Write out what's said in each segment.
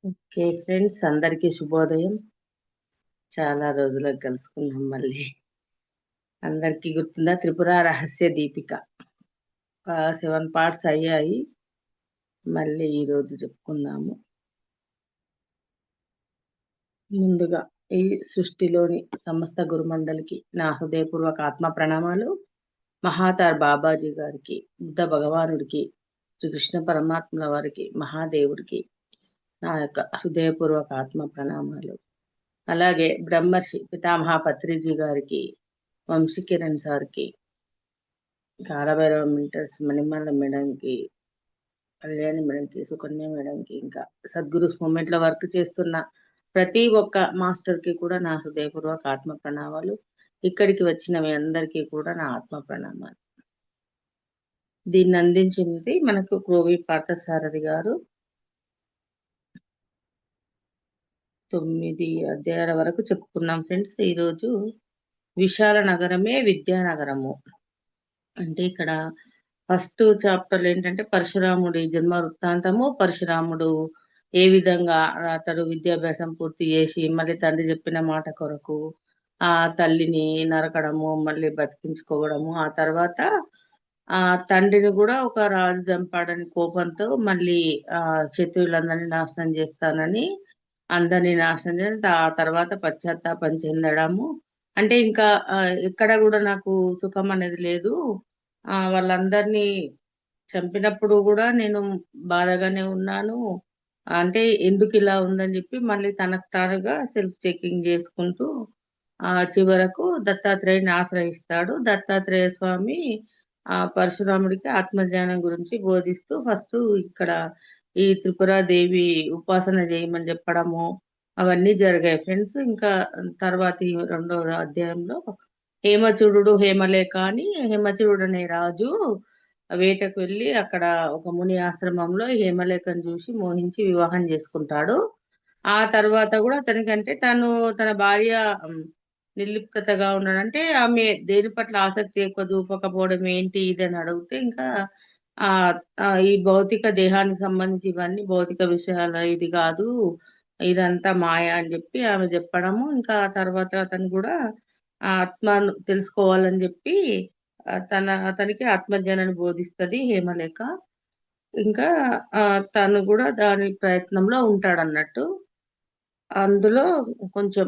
Okay friends, అందరికీ శుభోదయం. చాలా రోజులకు కలుసుకున్నాం మళ్ళీ. అందరికీ గుర్తుందా? త్రిపుర రహస్య దీపిక 7 పార్ట్స్ అయ్యాయి. మళ్ళీ ఈ రోజు చెప్పుకుందాము. ముందుగా ఈ సృష్టిలోని సమస్త గురుమండలికి నా హృదయపూర్వక ఆత్మ ప్రణామాలు. మహాతార్ బాబాజీ గారికి, బుద్ధ భగవానుడికి, శ్రీకృష్ణ పరమాత్మల వారికి, మహాదేవుడికి నా యొక్క హృదయపూర్వక ఆత్మ ప్రణామాలు. అలాగే బ్రహ్మర్షి పితామహ పత్రిజీ గారికి, వంశీ కిరణ్ సార్కి, కాలభైరవ మింటర్స్ మణిమల్ల మేడంకి, కళ్యాణి మేడంకి, సుకన్య మేడంకి, ఇంకా సద్గురుస్ మూమెంట్ లో వర్క్ చేస్తున్న ప్రతి ఒక్క మాస్టర్ కి కూడా నా హృదయపూర్వక ఆత్మ ప్రణామాలు. ఇక్కడికి వచ్చిన మీ అందరికీ కూడా నా ఆత్మ ప్రణామాలు. దీన్ని అందించింది మనకు కోవి పార్థసారథి గారు. 9 అధ్యాయాల వరకు చెప్పుకున్నాం ఫ్రెండ్స్. ఈరోజు విశాల నగరమే విద్యానగరము. అంటే ఇక్కడ ఫస్ట్ చాప్టర్ ఏంటంటే పరశురాముడి జన్మ వృత్తాంతము, పరశురాముడు ఏ విధంగా అతడు విద్యాభ్యాసం పూర్తి చేసి మళ్ళీ తండ్రి చెప్పిన మాట కొరకు ఆ తల్లిని నరకడము, మళ్ళీ బతికించుకోవడము, ఆ తర్వాత ఆ తండ్రిని కూడా ఒక రాజు చంపాడని కోపంతో మళ్ళీ ఆ క్షత్రియులందరినీ నాశనం చేస్తానని అందరినీ నాశనం చేసి ఆ తర్వాత పశ్చాత్తాపం చెందడము. అంటే ఇంకా ఎక్కడ కూడా నాకు సుఖం అనేది లేదు. వాళ్ళందరినీ చంపినప్పుడు కూడా నేను బాధగానే ఉన్నాను. అంటే ఎందుకు ఇలా ఉందని చెప్పి మళ్ళీ తనకు తానుగా సెల్ఫ్ చెకింగ్ చేసుకుంటూ చివరకు దత్తాత్రేయుని ఆశ్రయిస్తాడు. దత్తాత్రేయ స్వామి పరశురాముడికి ఆత్మజ్ఞానం గురించి బోధిస్తూ ఫస్ట్ ఇక్కడ ఈ త్రిపురాదేవి ఉపాసన చేయమని చెప్పడము అవన్నీ జరిగాయి ఫ్రెండ్స్. ఇంకా తర్వాత ఈ 2వ అధ్యాయంలో హేమచూడు హేమలేఖ అని, హేమచూడు అనే రాజు వేటకు వెళ్ళి అక్కడ ఒక ముని ఆశ్రమంలో హేమలేఖను చూసి మోహించి వివాహం చేసుకుంటాడు. ఆ తర్వాత కూడా అతనికంటే తన భార్య నిర్లిప్తగా ఉన్నాడంటే ఆమె దేని పట్ల ఆసక్తి ఎక్కువ చూపకపోవడం ఏంటి ఇది అని అడిగితే ఇంకా ఆ ఈ భౌతిక దేహానికి సంబంధించి ఇవన్నీ భౌతిక విషయాలు, ఇది కాదు, ఇదంతా మాయ అని చెప్పి ఆమె చెప్పడము. ఇంకా ఆ తర్వాత అతను కూడా ఆ ఆత్మను తెలుసుకోవాలని చెప్పి అతనికి ఆత్మజ్ఞానాన్ని బోధిస్తది హేమలేఖ. ఇంకా ఆ తను కూడా దాని ప్రయత్నంలో ఉంటాడన్నట్టు. అందులో కొంచెం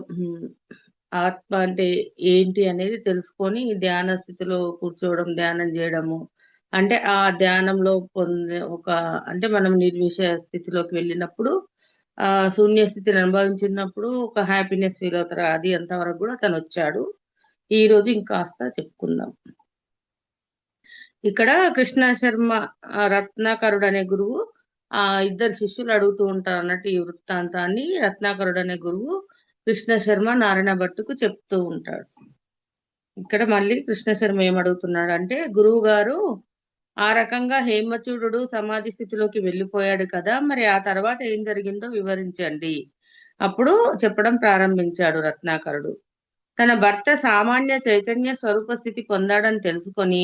ఆత్మ అంటే ఏంటి అనేది తెలుసుకొని ధ్యాన స్థితిలో కూర్చోవడం, ధ్యానం చేయడము. అంటే ఆ ధ్యానంలో పొందే అంటే మనం నిర్విషయ స్థితిలోకి వెళ్ళినప్పుడు శూన్య స్థితిని అనుభవించినప్పుడు ఒక హ్యాపీనెస్ ఫీల్ అవుతారు. అది అంతవరకు కూడా తను వచ్చాడు. ఈ రోజు ఇంకాస్త చెప్పుకుందాం. ఇక్కడ కృష్ణ శర్మ రత్నాకరుడు అనే గురువు ఇద్దరు శిష్యులు అడుగుతూ ఉంటారు అన్నట్టు ఈ వృత్తాంతాన్ని. రత్నాకరుడు అనే గురువు కృష్ణ శర్మ నారాయణ భట్టుకు చెప్తూ ఉంటాడు. ఇక్కడ మళ్ళీ కృష్ణ శర్మ ఏమడుగుతున్నాడు అంటే, గురువు గారు ఆ రకంగా హేమచూడు సమాధి స్థితిలోకి వెళ్ళిపోయాడు కదా, మరి ఆ తర్వాత ఏం జరిగిందో వివరించండి. అప్పుడు చెప్పడం ప్రారంభించాడు రత్నాకరుడు. తన భర్త సామాన్య చైతన్య స్వరూప స్థితి పొందాడని తెలుసుకొని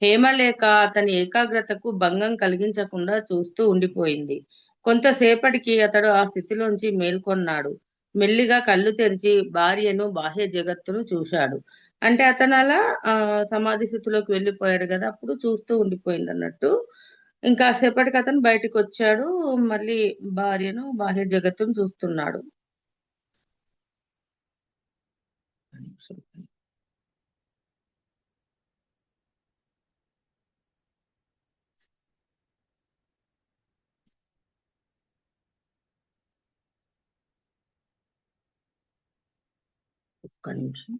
హేమలేఖ అతని ఏకాగ్రతకు భంగం కలిగించకుండా చూస్తూ ఉండిపోయింది. కొంతసేపటికి అతడు ఆ స్థితిలోంచి మేల్కొన్నాడు. మెల్లిగా కళ్ళు తెరిచి భార్యను, బాహ్య జగత్తును చూశాడు. అంటే అతను అలా సమాధి స్థితిలోకి వెళ్ళిపోయాడు కదా, అప్పుడు చూస్తూ ఉండిపోయింది అన్నట్టు. ఇంకా సేపటికి అతను బయటకు వచ్చాడు. మళ్ళీ భార్యను, బాహ్య జగత్తును చూస్తున్నాడు. ఒక్క నిమిషం.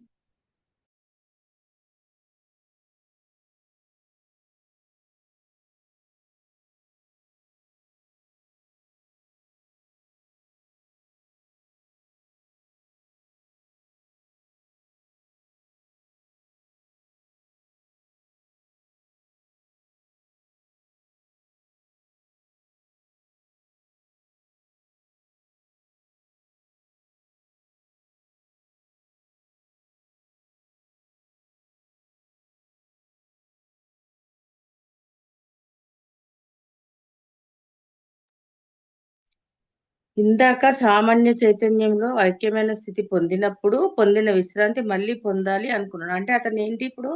ఇందాక సామాన్య చైతన్యంలో ఐక్యమైన స్థితి పొందినప్పుడు పొందిన విశ్రాంతి మళ్ళీ పొందాలి అనుకున్నాడు. అంటే అతను ఏంటి ఇప్పుడు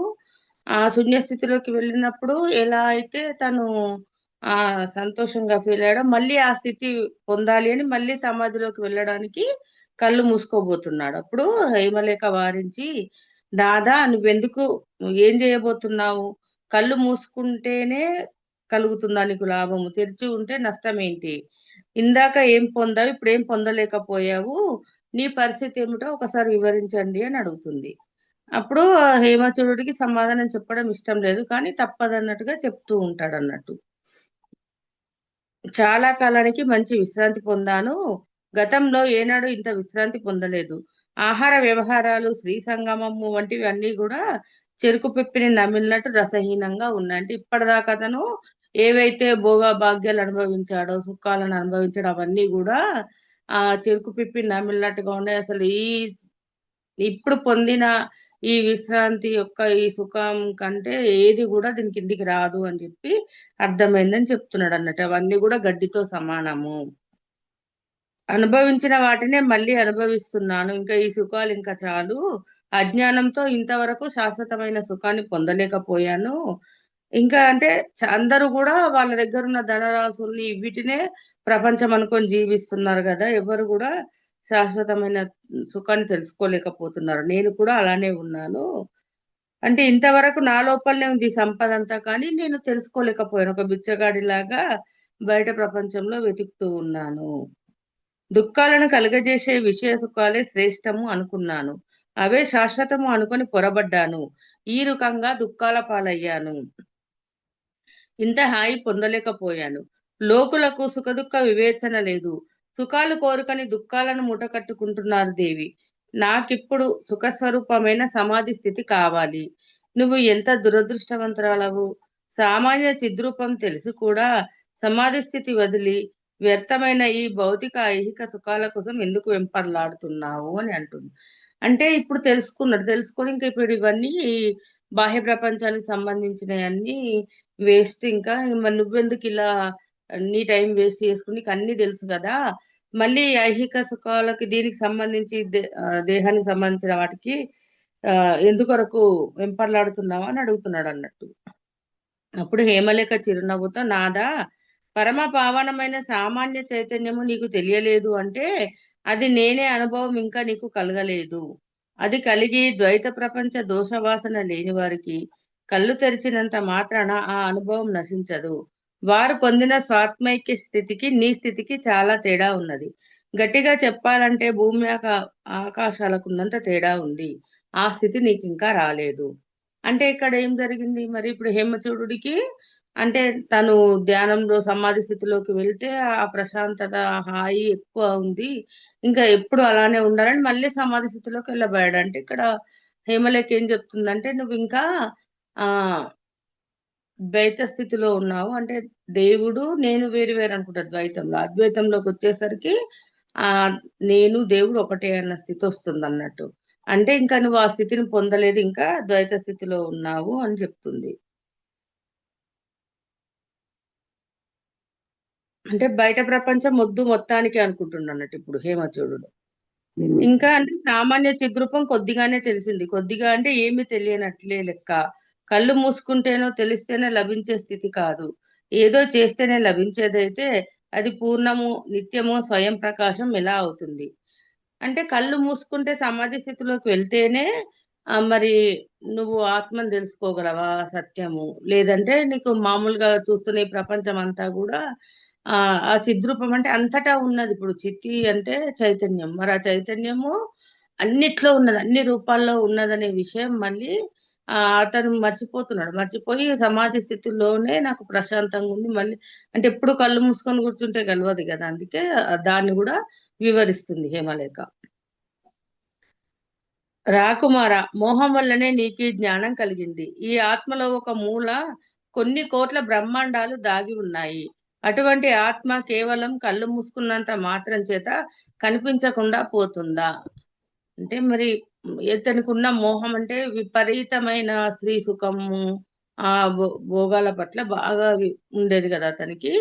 ఆ శూన్య స్థితిలోకి వెళ్ళినప్పుడు ఎలా అయితే తను సంతోషంగా ఫీల్ అయ్యాడో మళ్ళీ ఆ స్థితి పొందాలి అని మళ్ళీ సమాధిలోకి వెళ్ళడానికి కళ్ళు మూసుకోబోతున్నాడు. అప్పుడు హేమలేఖ వారించి, దాదా నువ్వెందుకు, ఏం చేయబోతున్నావు? కళ్ళు మూసుకుంటేనే కలుగుతుందా నీకు లాభము? తెరిచి ఉంటే నష్టం ఏంటి? ఇందాక ఏం పొందావు, ఇప్పుడు ఏం పొందలేకపోయావు, నీ పరిస్థితి ఏమిటో ఒకసారి వివరించండి అని అడుగుతుంది. అప్పుడు హేమచూడుడికి సమాధానం చెప్పడం ఇష్టం లేదు, కానీ తప్పదన్నట్టుగా చెప్తూ ఉంటాడు అన్నట్టు. చాలా కాలానికి మంచి విశ్రాంతి పొందాను. గతంలో ఏనాడు ఇంత విశ్రాంతి పొందలేదు. ఆహార వ్యవహారాలు, స్త్రీ సంగమము వంటివి అన్నీ కూడా చెరుకు పిప్పిని నమిలినట్టు రసహీనంగా ఉన్నాయి. అంటే ఇప్పటిదాకా అతను ఏవైతే భోగ భాగ్యాలు అనుభవించాడో, సుఖాలను అనుభవించాడో అవన్నీ కూడా చెరుకు పిప్పి నమిలినట్టుగా ఉన్నాయి. అసలు ఇప్పుడు పొందిన ఈ విశ్రాంతి యొక్క ఈ సుఖం కంటే ఏది కూడా దీని కిందికి రాదు అని చెప్పి అర్థమైందని చెప్తున్నాడు అన్నట్టు. అవన్నీ కూడా గడ్డితో సమానము. అనుభవించిన వాటినే మళ్ళీ అనుభవిస్తున్నాను. ఇంకా ఈ సుఖాలు ఇంకా చాలు. అజ్ఞానంతో ఇంతవరకు శాశ్వతమైన సుఖాన్ని పొందలేకపోయాను. ఇంకా అంటే అందరూ కూడా వాళ్ళ దగ్గర ఉన్న ధనరాశుల్ని వీటినే ప్రపంచం అనుకొని జీవిస్తున్నారు కదా. ఎవరు కూడా శాశ్వతమైన సుఖాన్ని తెలుసుకోలేకపోతున్నారు. నేను కూడా అలానే ఉన్నాను. అంటే ఇంతవరకు నా లోపలనే ఉంది ఈ సంపద అంతా, కానీ నేను తెలుసుకోలేకపోయాను. ఒక బిచ్చగాడిలాగా బయట ప్రపంచంలో వెతుకుతూ ఉన్నాను. దుఃఖాలను కలుగజేసే విషయ సుఖాలే శ్రేష్టము అనుకున్నాను. అవే శాశ్వతము అనుకొని పొరబడ్డాను. ఈ రకంగా దుఃఖాల పాలయ్యాను. ఇంత హాయి పొందలేకపోయాను. లోకులకు సుఖదుఖ వివేచన లేదు. సుఖాలు కోరుకని దుఃఖాలను మూటకట్టుకుంటున్నారు దేవి. నాకిప్పుడు సుఖస్వరూపమైన సమాధి స్థితి కావాలి. నువ్వు ఎంత దురదృష్టవంతురాలవు. సామాన్య చిద్రూపం తెలిసి కూడా సమాధి స్థితి వదిలి వ్యర్థమైన ఈ భౌతిక ఐహిక సుఖాల కోసం ఎందుకు వెంపర్లాడుతున్నావు అని అంటుంది. అంటే ఇప్పుడు తెలుసుకున్నాడు. తెలుసుకొని ఇంకా ఇప్పుడు ఇవన్నీ బాహ్య ప్రపంచానికి సంబంధించినవన్నీ వేస్ట్. ఇంకా మరి నువ్వెందుకు ఇలా నీ టైం వేస్ట్ చేసుకుని, నీకు అన్ని తెలుసు కదా. మళ్ళీ ఐహిక సుఖాలకి దీనికి సంబంధించి దేహానికి సంబంధించిన వాటికి ఎందుకొరకు వెంపర్లాడుతున్నావా అని అడుగుతున్నాడు అన్నట్టు. అప్పుడు హేమలేఖ చిరునవ్వుతో, నాదా, పరమ పావనమైన సామాన్య చైతన్యము నీకు తెలియలేదు అంటే అది నేనే అనుభవం ఇంకా నీకు కలగలేదు. అది కలిగి ద్వైత ప్రపంచ దోషవాసన లేని వారికి కళ్ళు తెరిచినంత మాత్రాన ఆ అనుభవం నశించదు. వారు పొందిన స్వాత్మైక్య స్థితికి నీ స్థితికి చాలా తేడా ఉన్నది. గట్టిగా చెప్పాలంటే భూమి ఆకాశాలకు ఉన్నంత తేడా ఉంది. ఆ స్థితి నీకు ఇంకా రాలేదు. అంటే ఇక్కడ ఏం జరిగింది మరి? ఇప్పుడు హేమచూడుడికి అంటే తను ధ్యానంలో సమాధి స్థితిలోకి వెళ్తే ఆ ప్రశాంతత, హాయి ఎక్కువ ఉంది. ఇంకా ఎప్పుడు అలానే ఉండాలని మళ్ళీ సమాధి స్థితిలోకి వెళ్ళబోయాడు. అంటే ఇక్కడ హేమలేఖ ఏం చెప్తుందంటే, నువ్వు ఇంకా ఆ ద్వైత స్థితిలో ఉన్నావు. అంటే దేవుడు నేను వేరు వేరు అనుకుంటా ద్వైతంలో. అద్వైతంలోకి వచ్చేసరికి ఆ నేను దేవుడు ఒకటే అన్న స్థితి వస్తుంది అన్నట్టు. అంటే ఇంకా నువ్వు ఆ స్థితిని పొందలేదు, ఇంకా ద్వైత స్థితిలో ఉన్నావు అని చెప్తుంది. అంటే బయట ప్రపంచం మొత్తానికి అనుకుంటున్నట్టు ఇప్పుడు హేమచూడుడు. ఇంకా అంటే సామాన్య చిద్రూపం కొద్దిగానే తెలిసింది. కొద్దిగా అంటే ఏమి తెలియనట్లే లెక్క. కళ్ళు మూసుకుంటేనో తెలిస్తేనే లభించే స్థితి కాదు. ఏదో చేస్తేనే లభించేదైతే అది పూర్ణము, నిత్యము, స్వయం ప్రకాశం ఎలా అవుతుంది? అంటే కళ్ళు మూసుకుంటే సమాధి స్థితిలోకి వెళ్తేనే మరి నువ్వు ఆత్మను తెలుసుకోగలవా సత్యము? లేదంటే నీకు మామూలుగా చూస్తున్న ఈ ప్రపంచం అంతా కూడా ఆ చిద్రూపం అంటే అంతటా ఉన్నది. ఇప్పుడు చిత్తి అంటే చైతన్యం. మరి ఆ చైతన్యము అన్నిట్లో ఉన్నది, అన్ని రూపాల్లో ఉన్నదనే విషయం మళ్ళీ అతను మర్చిపోతున్నాడు. మర్చిపోయి సమాధి స్థితిలోనే నాకు ప్రశాంతంగా ఉంది. మళ్ళీ అంటే ఎప్పుడు కళ్ళు మూసుకొని కూర్చుంటే గెలవదు కదా. అందుకే దాన్ని కూడా వివరిస్తుంది హేమలేఖ. రాకుమార, మోహం వల్లనే నీకీ జ్ఞానం కలిగింది. ఈ ఆత్మలో ఒక మూల కొన్ని కోట్ల బ్రహ్మాండాలు దాగి ఉన్నాయి. అటువంటి ఆత్మ కేవలం కళ్ళు మూసుకున్నంత మాత్రం చేత కనిపించకుండా పోతుందా? అంటే మరి ఇతనికున్న మోహం అంటే విపరీతమైన స్త్రీ సుఖము, భోగాల పట్ల బాగా ఉండేది కదా అతనికి.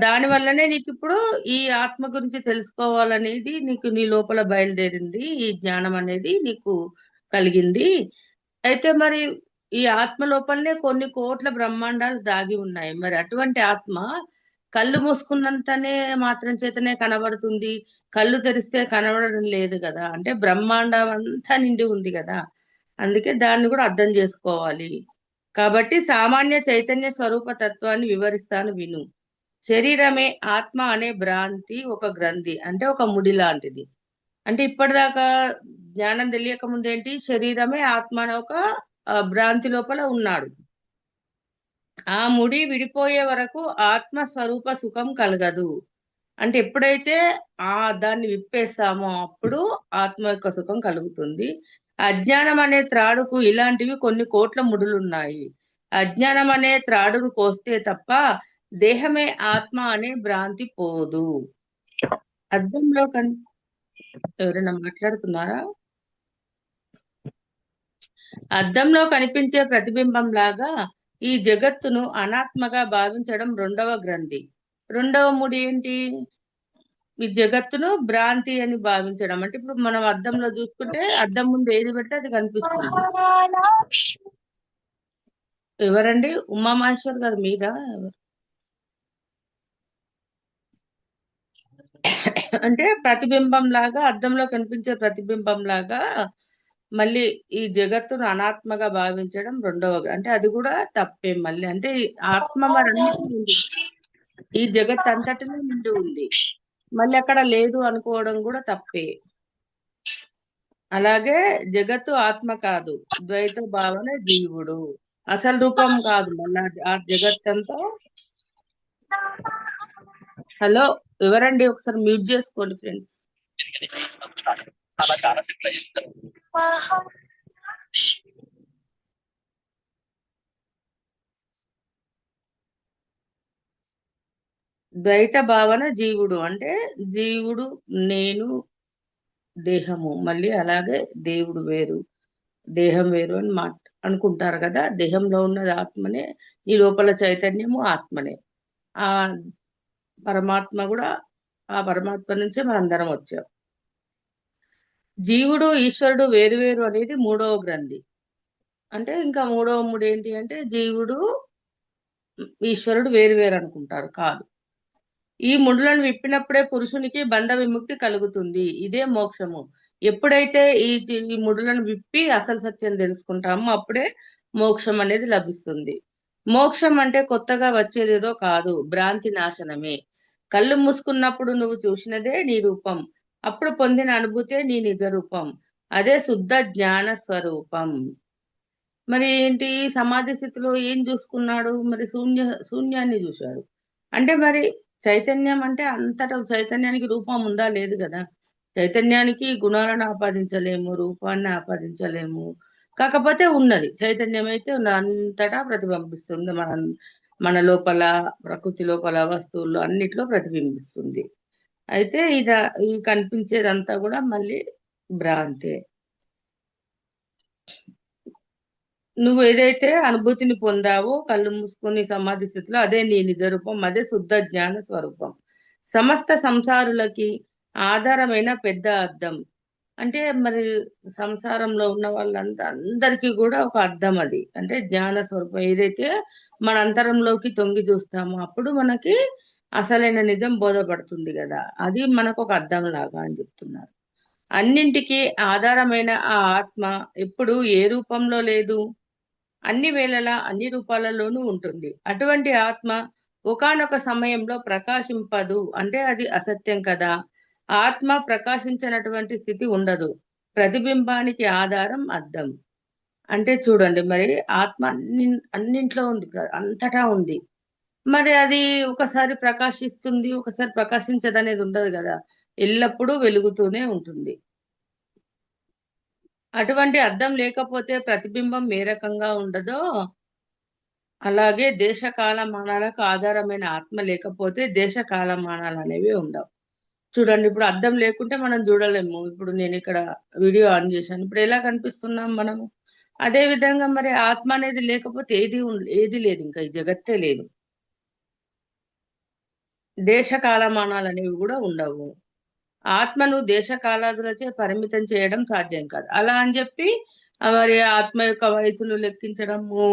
దాని వల్లనే నీకు ఇప్పుడు ఈ ఆత్మ గురించి తెలుసుకోవాలనేది నీకు నీ లోపల బయలుదేరింది. ఈ జ్ఞానం అనేది నీకు కలిగింది. అయితే మరి ఈ ఆత్మ లోపలనే కొన్ని కోట్ల బ్రహ్మాండాలు దాగి ఉన్నాయి. మరి అటువంటి ఆత్మ కళ్ళు మూసుకున్నంతనే మాత్రం చేతనే కనబడుతుంది. కళ్ళు తెరిస్తే కనబడడం లేదు కదా! అంటే బ్రహ్మాండం అంతా నిండి ఉంది కదా! అందుకే దాన్ని కూడా అర్థం చేసుకోవాలి. కాబట్టి సామాన్య చైతన్య స్వరూప తత్వాన్ని వివరిస్తాను విను. శరీరమే ఆత్మ అనే భ్రాంతి ఒక గ్రంథి, అంటే ఒక ముడి లాంటిది. అంటే ఇప్పటిదాకా జ్ఞానం తెలియక ముందేంటి, శరీరమే ఆత్మ అనే ఒక భ్రాంతి లోపల ఉన్నాడు. ఆ ముడి విడిపోయే వరకు ఆత్మ స్వరూప సుఖం కలగదు. అంటే ఎప్పుడైతే ఆ దాన్ని విప్పేస్తామో అప్పుడు ఆత్మ యొక్క సుఖం కలుగుతుంది. అజ్ఞానం అనే త్రాడుకు ఇలాంటివి కొన్ని కోట్ల ముడులున్నాయి. అజ్ఞానం అనే త్రాడును కోస్తే తప్ప దేహమే ఆత్మ అనే భ్రాంతి పోదు. అద్దంలో ఎవరైనా మాట్లాడుతున్నారా? అద్దంలో కనిపించే ప్రతిబింబం లాగా ఈ జగత్తును అనాత్మగా భావించడం రెండవ గ్రంథి. రెండవ ముడి ఏంటి? ఈ జగత్తును భ్రాంతి అని భావించడం. అంటే ఇప్పుడు మనం అద్దంలో చూసుకుంటే అద్దం ముందు ఏది పెడితే అది కనిపిస్తుంది. ఎవరండి? ఉమామహేశ్వర్ గారు మీరా? అంటే ప్రతిబింబం లాగా, అద్దంలో కనిపించే ప్రతిబింబం లాగా మళ్ళీ ఈ జగత్తును అనాత్మగా భావించడం అంటే అది కూడా తప్పే మళ్ళీ. అంటే ఆత్మ మరి అన్నిటిలో ఉంది, ఈ జగత్ అంతటిలో నిండి ఉంది, మళ్ళీ అక్కడ లేదు అనుకోవడం కూడా తప్పే. అలాగే జగత్తు ఆత్మ కాదు, ద్వైత భావన జీవుడు, అసలు రూపం కాదు మళ్ళీ ఆ జగత్తంతా. హలో, ఎవరండి? ఒకసారి మ్యూట్ చేసుకోండి ఫ్రెండ్స్. ద్వైత భావన జీవుడు అంటే జీవుడు, నేను, దేహము, మళ్ళీ అలాగే దేవుడు వేరు, దేహం వేరు అని అనుకుంటారు కదా. దేహంలో ఉన్నది ఆత్మనే, ఈ లోపల చైతన్యము ఆత్మనే. ఆ పరమాత్మ కూడా, ఆ పరమాత్మ నుంచే మనందరం వచ్చాం. జీవుడు ఈశ్వరుడు వేరు వేరు అనేది మూడవ గ్రంథి. అంటే ఇంకా మూడవ ముడి ఏంటి అంటే జీవుడు ఈశ్వరుడు వేరు వేరు అనుకుంటారు, కాదు. ఈ ముడులను విప్పినప్పుడే పురుషునికి బంధ విముక్తి కలుగుతుంది. ఇదే మోక్షము. ఎప్పుడైతే ఈ ముడులను విప్పి అసలు సత్యం తెలుసుకుంటామో అప్పుడే మోక్షం అనేది లభిస్తుంది. మోక్షం అంటే కొత్తగా వచ్చేదేదో కాదు, భ్రాంతి నాశనమే. కళ్ళు మూసుకున్నప్పుడు నువ్వు చూసినదే నీ రూపం, అప్పుడు పొందిన అనుభూతే నీ నిజ రూపం. అదే శుద్ధ జ్ఞాన స్వరూపం. మరి ఏంటి, సమాధి స్థితిలో ఏం చూసుకున్నాడు? మరి శూన్యాన్ని చూశాడు. అంటే మరి చైతన్యం అంటే అంతటా చైతన్యానికి రూపం ఉందా? లేదు కదా. చైతన్యానికి గుణాలను ఆపాదించలేము, రూపాన్ని ఆపాదించలేము. కాకపోతే ఉన్నది, చైతన్యం అయితే ఉన్నది, అంతటా ప్రతిబింబిస్తుంది. మన లోపల, ప్రకృతి లోపల, వస్తువుల్లో అన్నిట్లో ప్రతిబింబిస్తుంది. అయితే ఈ కనిపించేదంతా కూడా మళ్ళీ భ్రాంతే. నువ్వు ఏదైతే అనుభూతిని పొందావో కళ్ళు మూసుకొని సమాధి స్థితిలో, అదే నీ నిజ రూపం, అదే శుద్ధ జ్ఞాన స్వరూపం. సమస్త సంసారులకి ఆధారమైన పెద్ద అద్దం. అంటే మరి సంసారంలో ఉన్న అందరికీ కూడా ఒక అద్దం అది, అంటే జ్ఞాన స్వరూపం. ఏదైతే మన అంతరంలోకి తొంగి చూస్తామో అప్పుడు మనకి అసలైన నిజం బోధపడుతుంది కదా, అది మనకు ఒక అద్దం లాగా అని చెప్తున్నారు. అన్నింటికీ ఆధారమైన ఆ ఆత్మ ఎప్పుడు ఏ రూపంలో లేదు, అన్ని వేళలా అన్ని రూపాలలోనూ ఉంటుంది. అటువంటి ఆత్మ ఒకానొక సమయంలో ప్రకాశింపదు, అంటే అది అసత్యం కదా. ఆత్మ ప్రకాశించినటువంటి స్థితి ఉండదు. ప్రతిబింబానికి ఆధారం అద్దం. అంటే చూడండి, మరి ఆత్మ అన్నింట్లో ఉంది, అంతటా ఉంది. మరి అది ఒకసారి ప్రకాశిస్తుంది, ఒకసారి ప్రకాశించదు అనేది ఉండదు కదా, ఎల్లప్పుడూ వెలుగుతూనే ఉంటుంది. అటువంటి అద్దం లేకపోతే ప్రతిబింబం ఏ రకంగా ఉండదో, అలాగే దేశ కాలమానాలకు ఆధారమైన ఆత్మ లేకపోతే దేశ కాలమానాలు అనేవి ఉండవు. చూడండి, ఇప్పుడు అద్దం లేకుంటే మనం చూడలేము. ఇప్పుడు నేను ఇక్కడ వీడియో ఆన్ చేశాను, ఇప్పుడు ఎలా కనిపిస్తున్నాం మనము? అదే విధంగా మరి ఆత్మ అనేది లేకపోతే ఏది లేదు, ఇంకా ఈ జగత్తే లేదు. దేశ కాలమానాలు అనేవి కూడా ఉండవు. ఆత్మను దేశ కాలాదులచే పరిమితం చేయడం సాధ్యం కాదు. అలా అని చెప్పి మరి ఆత్మ యొక్క వయసును లెక్కించడము,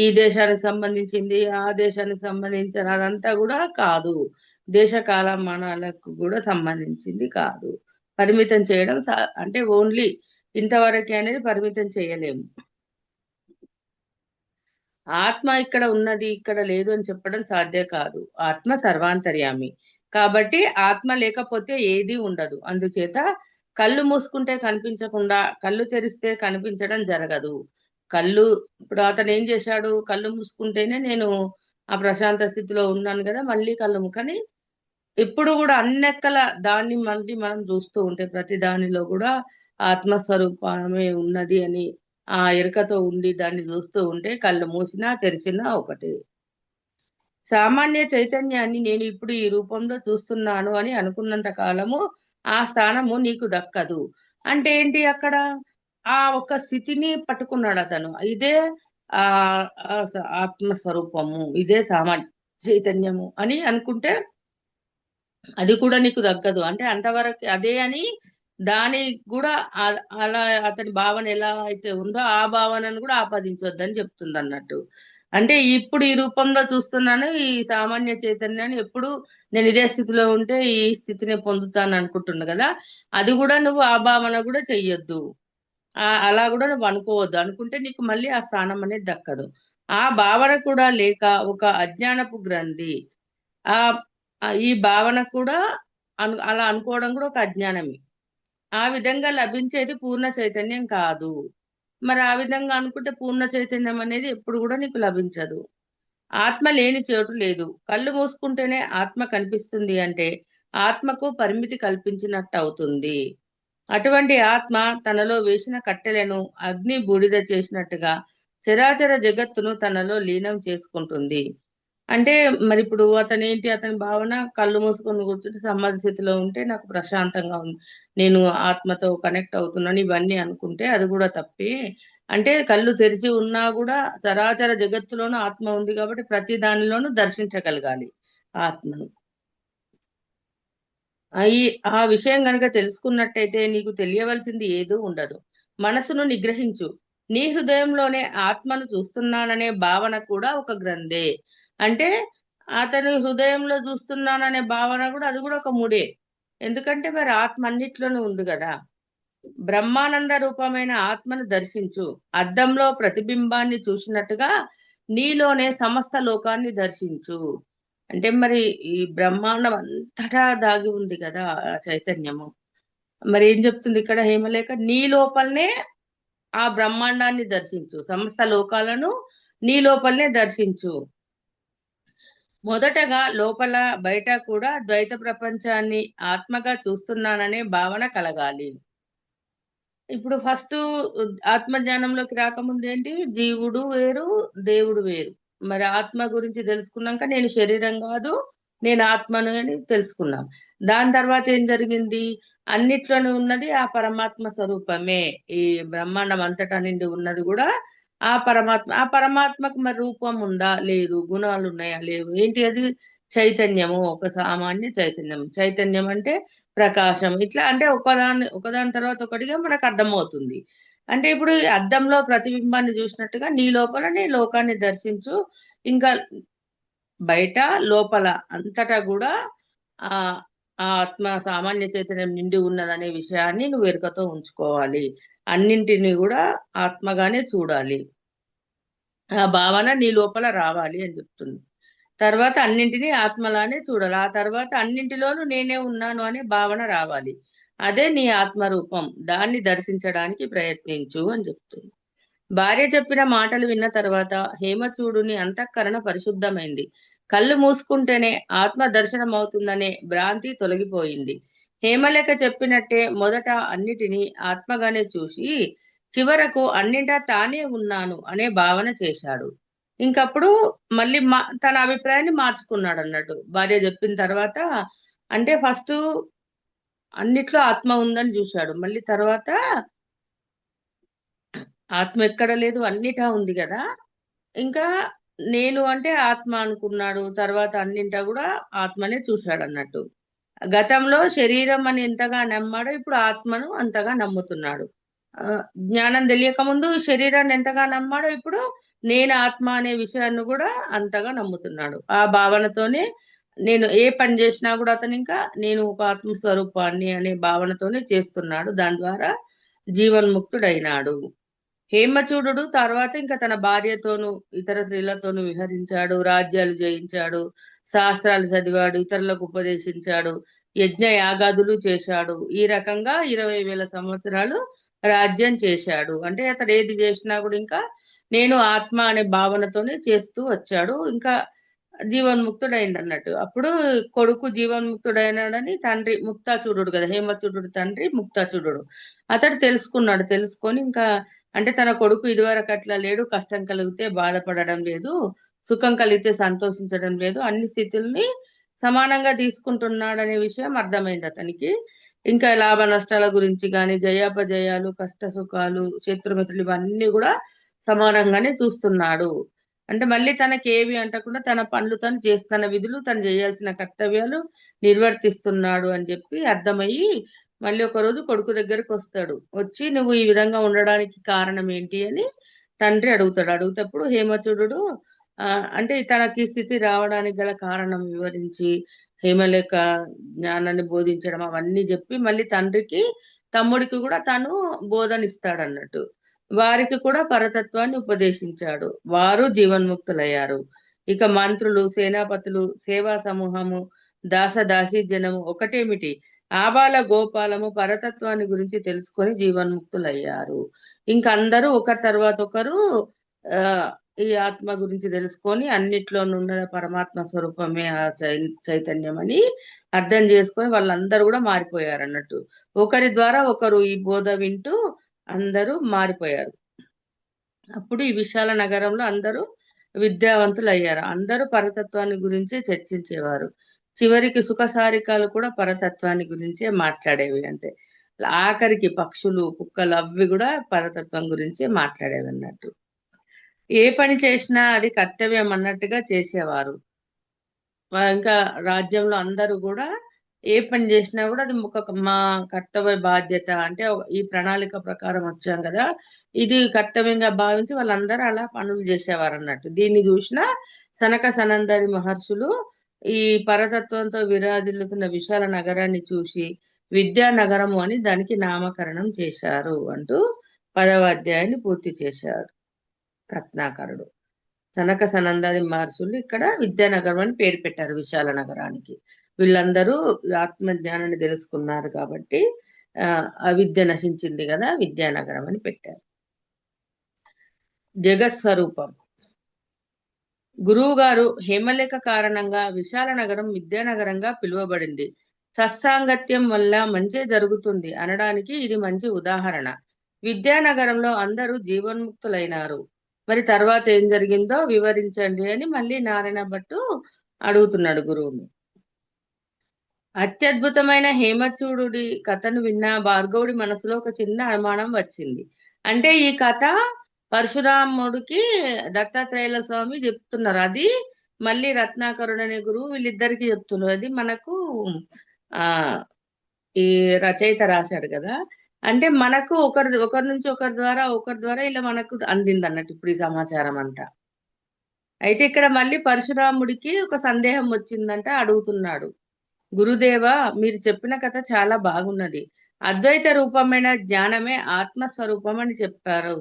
ఈ దేశానికి సంబంధించింది ఆ దేశానికి సంబంధించిన అదంతా కూడా కాదు. దేశ కాలమానాలకు కూడా సంబంధించింది కాదు. పరిమితం చేయడం అంటే ఓన్లీ ఇంతవరకే అనేది పరిమితం చేయలేము. ఆత్మ ఇక్కడ ఉన్నది ఇక్కడ లేదు అని చెప్పడం సాధ్యం కాదు. ఆత్మ సర్వాంతర్యామి కాబట్టి ఆత్మ లేకపోతే ఏది ఉండదు. అందుచేత కళ్ళు మూసుకుంటే కనిపించకుండా కళ్ళు తెరిస్తే కనిపించడం జరగదు. కళ్ళు ఇప్పుడు అతను ఏం చేశాడు, కళ్ళు మూసుకుంటేనే నేను ఆ ప్రశాంత స్థితిలో ఉన్నాను కదా, మళ్ళీ కళ్ళు కానీ ఇప్పుడు కూడా అన్నెక్కల దాన్ని మళ్ళీ మనం చూస్తూ ఉంటే ప్రతి దానిలో కూడా ఆత్మస్వరూపమే ఉన్నది అని ఆ ఎరుకతో ఉండి దాన్ని చూస్తూ ఉంటే కళ్ళు మూసినా తెరిచినా ఒకటి. సామాన్య చైతన్యాన్ని నేను ఇప్పుడు ఈ రూపంలో చూస్తున్నాను అని అనుకున్నంత కాలము ఆ స్థానము నీకు దక్కదు. అంటే ఏంటి అక్కడ ఆ ఒక్క స్థితిని పట్టుకున్నాడు అతను. ఇదే ఆ ఆత్మస్వరూపము, ఇదే సామాన్య చైతన్యము అని అనుకుంటే అది కూడా నీకు దక్కదు. అంటే అంతవరకు అదే అని దాని కూడా అలా అతని భావన ఎలా అయితే ఉందో ఆ భావనను కూడా ఆపాదించొద్దని చెప్తుంది అన్నట్టు. అంటే ఇప్పుడు ఈ రూపంలో చూస్తున్నాను ఈ సామాన్య చైతన్యాన్ని, ఎప్పుడు నేను ఇదే స్థితిలో ఉంటే ఈ స్థితిని పొందుతాను అనుకుంటున్నా కదా, అది కూడా నువ్వు ఆ భావన కూడా చెయ్యొద్దు. అలా కూడా నువ్వు అనుకోవద్దు. అనుకుంటే నీకు మళ్ళీ ఆ స్థానం అనేది దక్కదు. ఆ భావన కూడా లేక ఒక అజ్ఞానపు గ్రంథి. ఆ ఈ భావన కూడా అలా అనుకోవడం కూడా ఒక అజ్ఞానమే. ఆ విధంగా లభించేది పూర్ణ చైతన్యం కాదు. మరి ఆ విధంగా అనుకుంటే పూర్ణ చైతన్యం అనేది ఎప్పుడు కూడా నీకు లభించదు. ఆత్మ లేని చోటు లేదు. కళ్ళు మూసుకుంటేనే ఆత్మ కనిపిస్తుంది అంటే ఆత్మకు పరిమితి కల్పించినట్టు అవుతుంది. అటువంటి ఆత్మ తనలో వేసిన కట్టెలను అగ్ని బూడిద చేసినట్టుగా చరాచర జగత్తును తనలో లీనం చేసుకుంటుంది. అంటే మరి ఇప్పుడు అతని భావన కళ్ళు మూసుకొని కూర్చుంటే సమాధి స్థితిలో ఉంటే నాకు ప్రశాంతంగా ఉంది, నేను ఆత్మతో కనెక్ట్ అవుతున్నాను, ఇవన్నీ అనుకుంటే అది కూడా తప్పే. అంటే కళ్ళు తెరిచి ఉన్నా కూడా చరాచర జగత్తులోనూ ఆత్మ ఉంది కాబట్టి ప్రతి దానిలోనూ దర్శించగలగాలి ఆత్మను. ఈ ఆ విషయం గనుక తెలుసుకున్నట్టయితే నీకు తెలియవలసింది ఏదో ఉండదు. మనసును నిగ్రహించు. నీ హృదయంలోనే ఆత్మను చూస్తున్నాననే భావన కూడా ఒక గ్రంథే. అంటే అతని హృదయంలో చూస్తున్నాననే భావన కూడా అది కూడా ఒక ముడే. ఎందుకంటే మరి ఆత్మ అన్నిట్లోనూ ఉంది కదా. బ్రహ్మానంద రూపమైన ఆత్మను దర్శించు. అద్దంలో ప్రతిబింబాన్ని చూసినట్టుగా నీలోనే సమస్త లోకాన్ని దర్శించు. అంటే మరి ఈ బ్రహ్మాండం అంతటా దాగి ఉంది కదా ఆ చైతన్యము. మరి ఏం చెప్తుంది ఇక్కడ హేమలేఖ, నీ లోపలనే ఆ బ్రహ్మాండాన్ని దర్శించు, సమస్త లోకాలను నీ లోపలనే దర్శించు. మొదటగా లోపల బయట కూడా ద్వైత ప్రపంచాన్ని ఆత్మగా చూస్తున్నాననే భావన కలగాలి. ఇప్పుడు ఫస్ట్ ఆత్మజ్ఞానంలోకి రాకముందు ఏంటి, జీవుడు వేరు దేవుడు వేరు. మరి ఆత్మ గురించి తెలుసుకున్నాక నేను శరీరం కాదు నేను ఆత్మను అని తెలుసుకున్నాం. దాని తర్వాత ఏం జరిగింది, అన్నిట్లోనూ ఉన్నది ఆ పరమాత్మ స్వరూపమే. ఈ బ్రహ్మాండం అంతటా నిండి ఉన్నది కూడా ఆ పరమాత్మ. ఆ పరమాత్మకు మరి రూపం ఉందా లేదు, గుణాలు ఉన్నాయా లేవు, ఏంటి అది చైతన్యము, ఒక సామాన్య చైతన్యం. చైతన్యం అంటే ప్రకాశం. ఇట్లా అంటే ఒకదాని తర్వాత ఒకటిగా మనకు అర్థమవుతుంది. అంటే ఇప్పుడు ఈ అద్దంలో ప్రతిబింబాన్ని చూసినట్టుగా నీ లోపల నీ లోకాన్ని దర్శించు. ఇంకా బయట లోపల అంతటా కూడా ఆ ఆ ఆత్మ సామాన్య చైతన్యం నిండి ఉన్నదనే విషయాన్ని నువ్వు ఎరుకతో ఉంచుకోవాలి. అన్నింటినీ కూడా ఆత్మగానే చూడాలి. ఆ భావన నీ లోపల రావాలి అని చెప్తుంది. తర్వాత అన్నింటినీ ఆత్మలానే చూడాలి. ఆ తర్వాత అన్నింటిలోనూ నేనే ఉన్నాను అనే భావన రావాలి. అదే నీ ఆత్మరూపం. దాన్ని దర్శించడానికి ప్రయత్నించు అని చెప్తుంది. భార్య చెప్పిన మాటలు విన్న తర్వాత హేమచూడుని అంతఃకరణ పరిశుద్ధమైంది. కళ్ళు మూసుకుంటేనే ఆత్మ దర్శనం అవుతుందనే భ్రాంతి తొలగిపోయింది. హేమలేఖ చెప్పినట్టే మొదట అన్నిటినీ ఆత్మగానే చూసి చివరకు అన్నింటా తానే ఉన్నాను అనే భావన చేశాడు. ఇంకప్పుడు మళ్ళీ తన అభిప్రాయాన్ని మార్చుకున్నాడు అన్నట్టు భార్య చెప్పిన తర్వాత. అంటే ఫస్ట్ అన్నిట్లో ఆత్మ ఉందని చూశాడు, మళ్ళీ తర్వాత ఆత్మ ఎక్కడ లేదు అన్నిటా ఉంది కదా, ఇంకా నేను అంటే ఆత్మ అనుకున్నాడు. తర్వాత అన్నింటా కూడా ఆత్మనే చూశాడన్నట్టు. గతంలో శరీరం అని ఎంతగా నమ్మాడో ఇప్పుడు ఆత్మను అంతగా నమ్ముతున్నాడు. జ్ఞానం తెలియక ముందు శరీరాన్ని ఎంతగా నమ్మాడో ఇప్పుడు నేను ఆత్మ అనే విషయాన్ని కూడా అంతగా నమ్ముతున్నాడు. ఆ భావనతోనే నేను ఏ పని చేసినా కూడా అతను ఇంకా నేను ఒక ఆత్మ స్వరూపాన్ని అనే భావనతోనే చేస్తున్నాడు. దాని ద్వారా జీవన్ముక్తుడైనాడు. హేమచూడు తర్వాత ఇంకా తన భార్యతోనూ ఇతర స్త్రీలతోనూ విహరించాడు, రాజ్యాలు జయించాడు, శాస్త్రాలు చదివాడు, ఇతరులకు ఉపదేశించాడు, యజ్ఞ యాగాదులు చేశాడు. ఈ రకంగా 20,000 సంవత్సరాలు రాజ్యం చేశాడు. అంటే అతడు ఏది చేసినా కూడా ఇంకా నేను ఆత్మ అనే భావనతోనే చేస్తూ వచ్చాడు. ఇంకా జీవన్ముక్తుడైండు అన్నట్టు. అప్పుడు కొడుకు జీవన్ముక్తుడైనాడని తండ్రి ముక్తాచూడు కదా, హేమచూడు తండ్రి ముక్తాచూడు అతడు తెలుసుకున్నాడు. తెలుసుకొని ఇంకా అంటే తన కొడుకు ఇదివరకు అట్లా లేడు, కష్టం కలిగితే బాధపడడం లేదు, సుఖం కలిగితే సంతోషించడం లేదు, అన్ని స్థితుల్ని సమానంగా తీసుకుంటున్నాడు అనే విషయం అర్థమైంది అతనికి. ఇంకా లాభ నష్టాల గురించి కానీ, జయాపజయాలు, కష్ట సుఖాలు, శత్రుమిత్రులు ఇవన్నీ కూడా సమానంగానే చూస్తున్నాడు. అంటే మళ్ళీ తనకి ఏవి అంటకుండా తన పనులు తను చేస్తున్న విధులు తను చేయాల్సిన కర్తవ్యాలు నిర్వర్తిస్తున్నాడు అని చెప్పి అర్థమయ్యి మళ్ళీ ఒక రోజు కొడుకు దగ్గరికి వస్తాడు. వచ్చి నువ్వు ఈ విధంగా ఉండడానికి కారణం ఏంటి అని తండ్రి అడుగుతాడు. అడుగుతప్పుడు హేమచూడు అంటే తనకి ఈ స్థితి రావడానికి గల కారణం వివరించి హేమలేఖ జ్ఞానాన్ని బోధించడం అవన్నీ చెప్పి మళ్ళీ తండ్రికి తమ్ముడికి కూడా తను బోధనిస్తాడు అన్నట్టు. వారికి కూడా పరతత్వాన్ని ఉపదేశించాడు. వారు జీవన్ముక్తులయ్యారు. ఇక మంత్రులు, సేనాపతులు, సేవా సమూహము, దాసదాసీ జనము ఒకటేమిటి ఆబాల గోపాలము పరతత్వాన్ని గురించి తెలుసుకొని జీవన్ముక్తులయ్యారు. ఇంక అందరూ ఒకరి తర్వాత ఒకరు ఆ ఈ ఆత్మ గురించి తెలుసుకొని అన్నిట్లో ఉన్న పరమాత్మ స్వరూపమే ఆ చైతన్యం అని అర్థం చేసుకొని వాళ్ళందరూ కూడా మారిపోయారు అన్నట్టు. ఒకరి ద్వారా ఒకరు ఈ బోధ వింటూ అందరూ మారిపోయారు. అప్పుడు ఈ విశాల నగరంలో అందరూ విద్యావంతులు అయ్యారు. అందరూ పరతత్వాన్ని గురించి చర్చించేవారు. చివరికి సుఖసారికాలు కూడా పరతత్వాన్ని గురించే మాట్లాడేవి. అంటే ఆఖరికి పక్షులు, కుక్కలు అవి కూడా పరతత్వం గురించే మాట్లాడేవి అన్నట్టు. ఏ పని చేసినా అది కర్తవ్యం అన్నట్టుగా చేసేవారు. ఇంకా రాజ్యంలో అందరూ కూడా ఏ పని చేసినా కూడా అది మా కర్తవ్య బాధ్యత అంటే ఈ ప్రణాళిక ప్రకారం వచ్చాం కదా, ఇది కర్తవ్యంగా భావించి వాళ్ళందరూ అలా పనులు చేసేవారు అన్నట్టు. దీన్ని చూసిన సనక సనందరి మహర్షులు ఈ పరతత్వంతో విరాజిల్లుతున్న విశాల నగరాన్ని చూసి విద్యానగరము అని దానికి నామకరణం చేశారు అంటూ 10వ అధ్యాయాన్ని పూర్తి చేశాడు రత్నాకరుడు. సనక సనందాది మహర్షులు ఇక్కడ విద్యానగరం అని పేరు పెట్టారు విశాల నగరానికి. వీళ్ళందరూ ఆత్మజ్ఞానాన్ని తెలుసుకున్నారు కాబట్టి అవిద్య నశించింది కదా, విద్యానగరం అని పెట్టారు. జగత్ స్వరూపం. గురువు గారు హేమలేఖ కారణంగా విశాల నగరం విద్యానగరంగా పిలువబడింది. సత్సాంగత్యం వల్ల మంచి జరుగుతుంది అనడానికి ఇది మంచి ఉదాహరణ. విద్యానగరంలో అందరూ జీవన్ముక్తులైనారు. మరి తర్వాత ఏం జరిగిందో వివరించండి అని మళ్ళీ నారాయణ భట్టు అడుగుతున్నాడు గురువుని. అత్యద్భుతమైన హేమచూడుడి కథను విన్న భార్గవుడి మనసులో ఒక చిన్న అనుమానం వచ్చింది. అంటే ఈ కథ పరశురాముడికి దత్తాత్రేయుల స్వామి చెప్తున్నారు. అది మళ్ళీ రత్నాకరుడు అనే గురువు వీళ్ళిద్దరికి చెప్తున్నారు. అది మనకు ఆ ఈ రచయిత రాశాడు కదా. అంటే మనకు ఒకరి నుంచి ఒకరి ద్వారా ఇలా మనకు అందింది అన్నట్టు ఇప్పుడు ఈ సమాచారం అంతా. అయితే ఇక్కడ మళ్ళీ పరశురాముడికి ఒక సందేహం వచ్చిందంట, అడుగుతున్నాడు. గురుదేవ, మీరు చెప్పిన కథ చాలా బాగున్నది. అద్వైత రూపమైన జ్ఞానమే ఆత్మస్వరూపం అని చెప్పారు.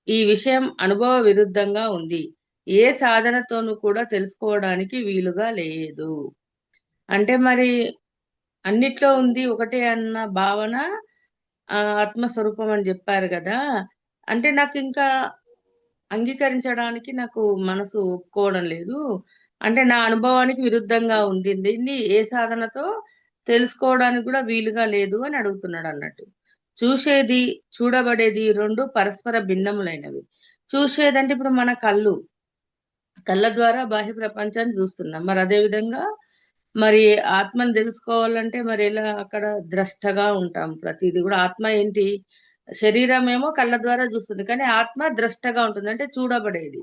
ఈ విషయం అనుభవ విరుద్ధంగా ఉంది. ఏ సాధనతోనూ కూడా తెలుసుకోవడానికి వీలుగా లేదు. అంటే మరి అన్నిట్లో ఉంది ఒకటే అన్న భావన ఆత్మస్వరూపం అని చెప్పారు కదా. అంటే నాకు ఇంకా అంగీకరించడానికి నాకు మనసు ఒప్పుకోవడం లేదు. అంటే నా అనుభవానికి విరుద్ధంగా ఉంది. దీన్ని ఏ సాధనతో తెలుసుకోవడానికి కూడా వీలుగా లేదు అని అడుగుతున్నాడు అన్నట్టు. చూసేది, చూడబడేది రెండు పరస్పర భిన్నములైనవి. చూసేదంటే ఇప్పుడు మన కళ్ళ ద్వారా బాహ్య ప్రపంచాన్ని చూస్తున్నాం. మరి అదే విధంగా మరి ఆత్మను తెలుసుకోవాలంటే మరి ఎలా అక్కడ ద్రష్టగా ఉంటాం. ప్రతిదీ కూడా ఆత్మ ఏంటి, శరీరం ఏమో కళ్ళ ద్వారా చూస్తుంది, కానీ ఆత్మ ద్రష్టగా ఉంటుంది, అంటే చూడబడేది.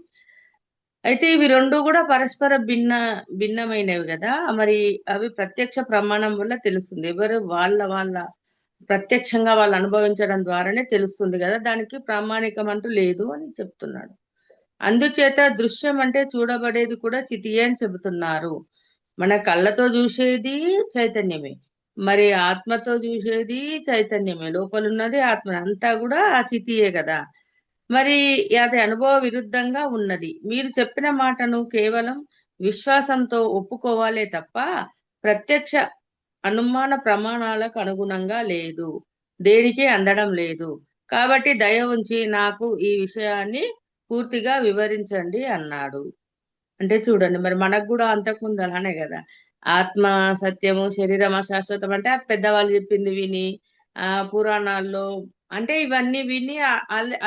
అయితే ఇవి రెండు కూడా పరస్పర భిన్నమైనవి కదా. మరి అవి ప్రత్యక్ష ప్రమాణం వల్ల తెలుస్తుంది. ఎవరు వాళ్ళ ప్రత్యక్షంగా వాళ్ళు అనుభవించడం ద్వారానే తెలుస్తుంది కదా, దానికి ప్రామాణికం అంటూ లేదు అని చెప్తున్నాడు. అందుచేత దృశ్యం అంటే చూడబడేది కూడా చితియే అని చెబుతున్నారు. మన కళ్ళతో చూసేది చైతన్యమే, మరి ఆత్మతో చూసేది చైతన్యమే, లోపలున్నది ఆత్మ, అంతా కూడా ఆ చితియే కదా. మరి అది అనుభవ విరుద్ధంగా ఉన్నది. మీరు చెప్పిన మాటను కేవలం విశ్వాసంతో ఒప్పుకోవాలే తప్ప ప్రత్యక్ష అనుమాన ప్రమాణాలకు అనుగుణంగా లేదు, దేనికి అందడం లేదు. కాబట్టి దయ ఉంచి నాకు ఈ విషయాన్ని పూర్తిగా వివరించండి అన్నాడు. అంటే చూడండి, మరి మనకు కూడా అంతకుముందు అలానే కదా, ఆత్మ సత్యము, శరీరం అశాశ్వతం అంటే ఆ పెద్దవాళ్ళు చెప్పింది విని, పురాణాల్లో అంటే ఇవన్నీ విని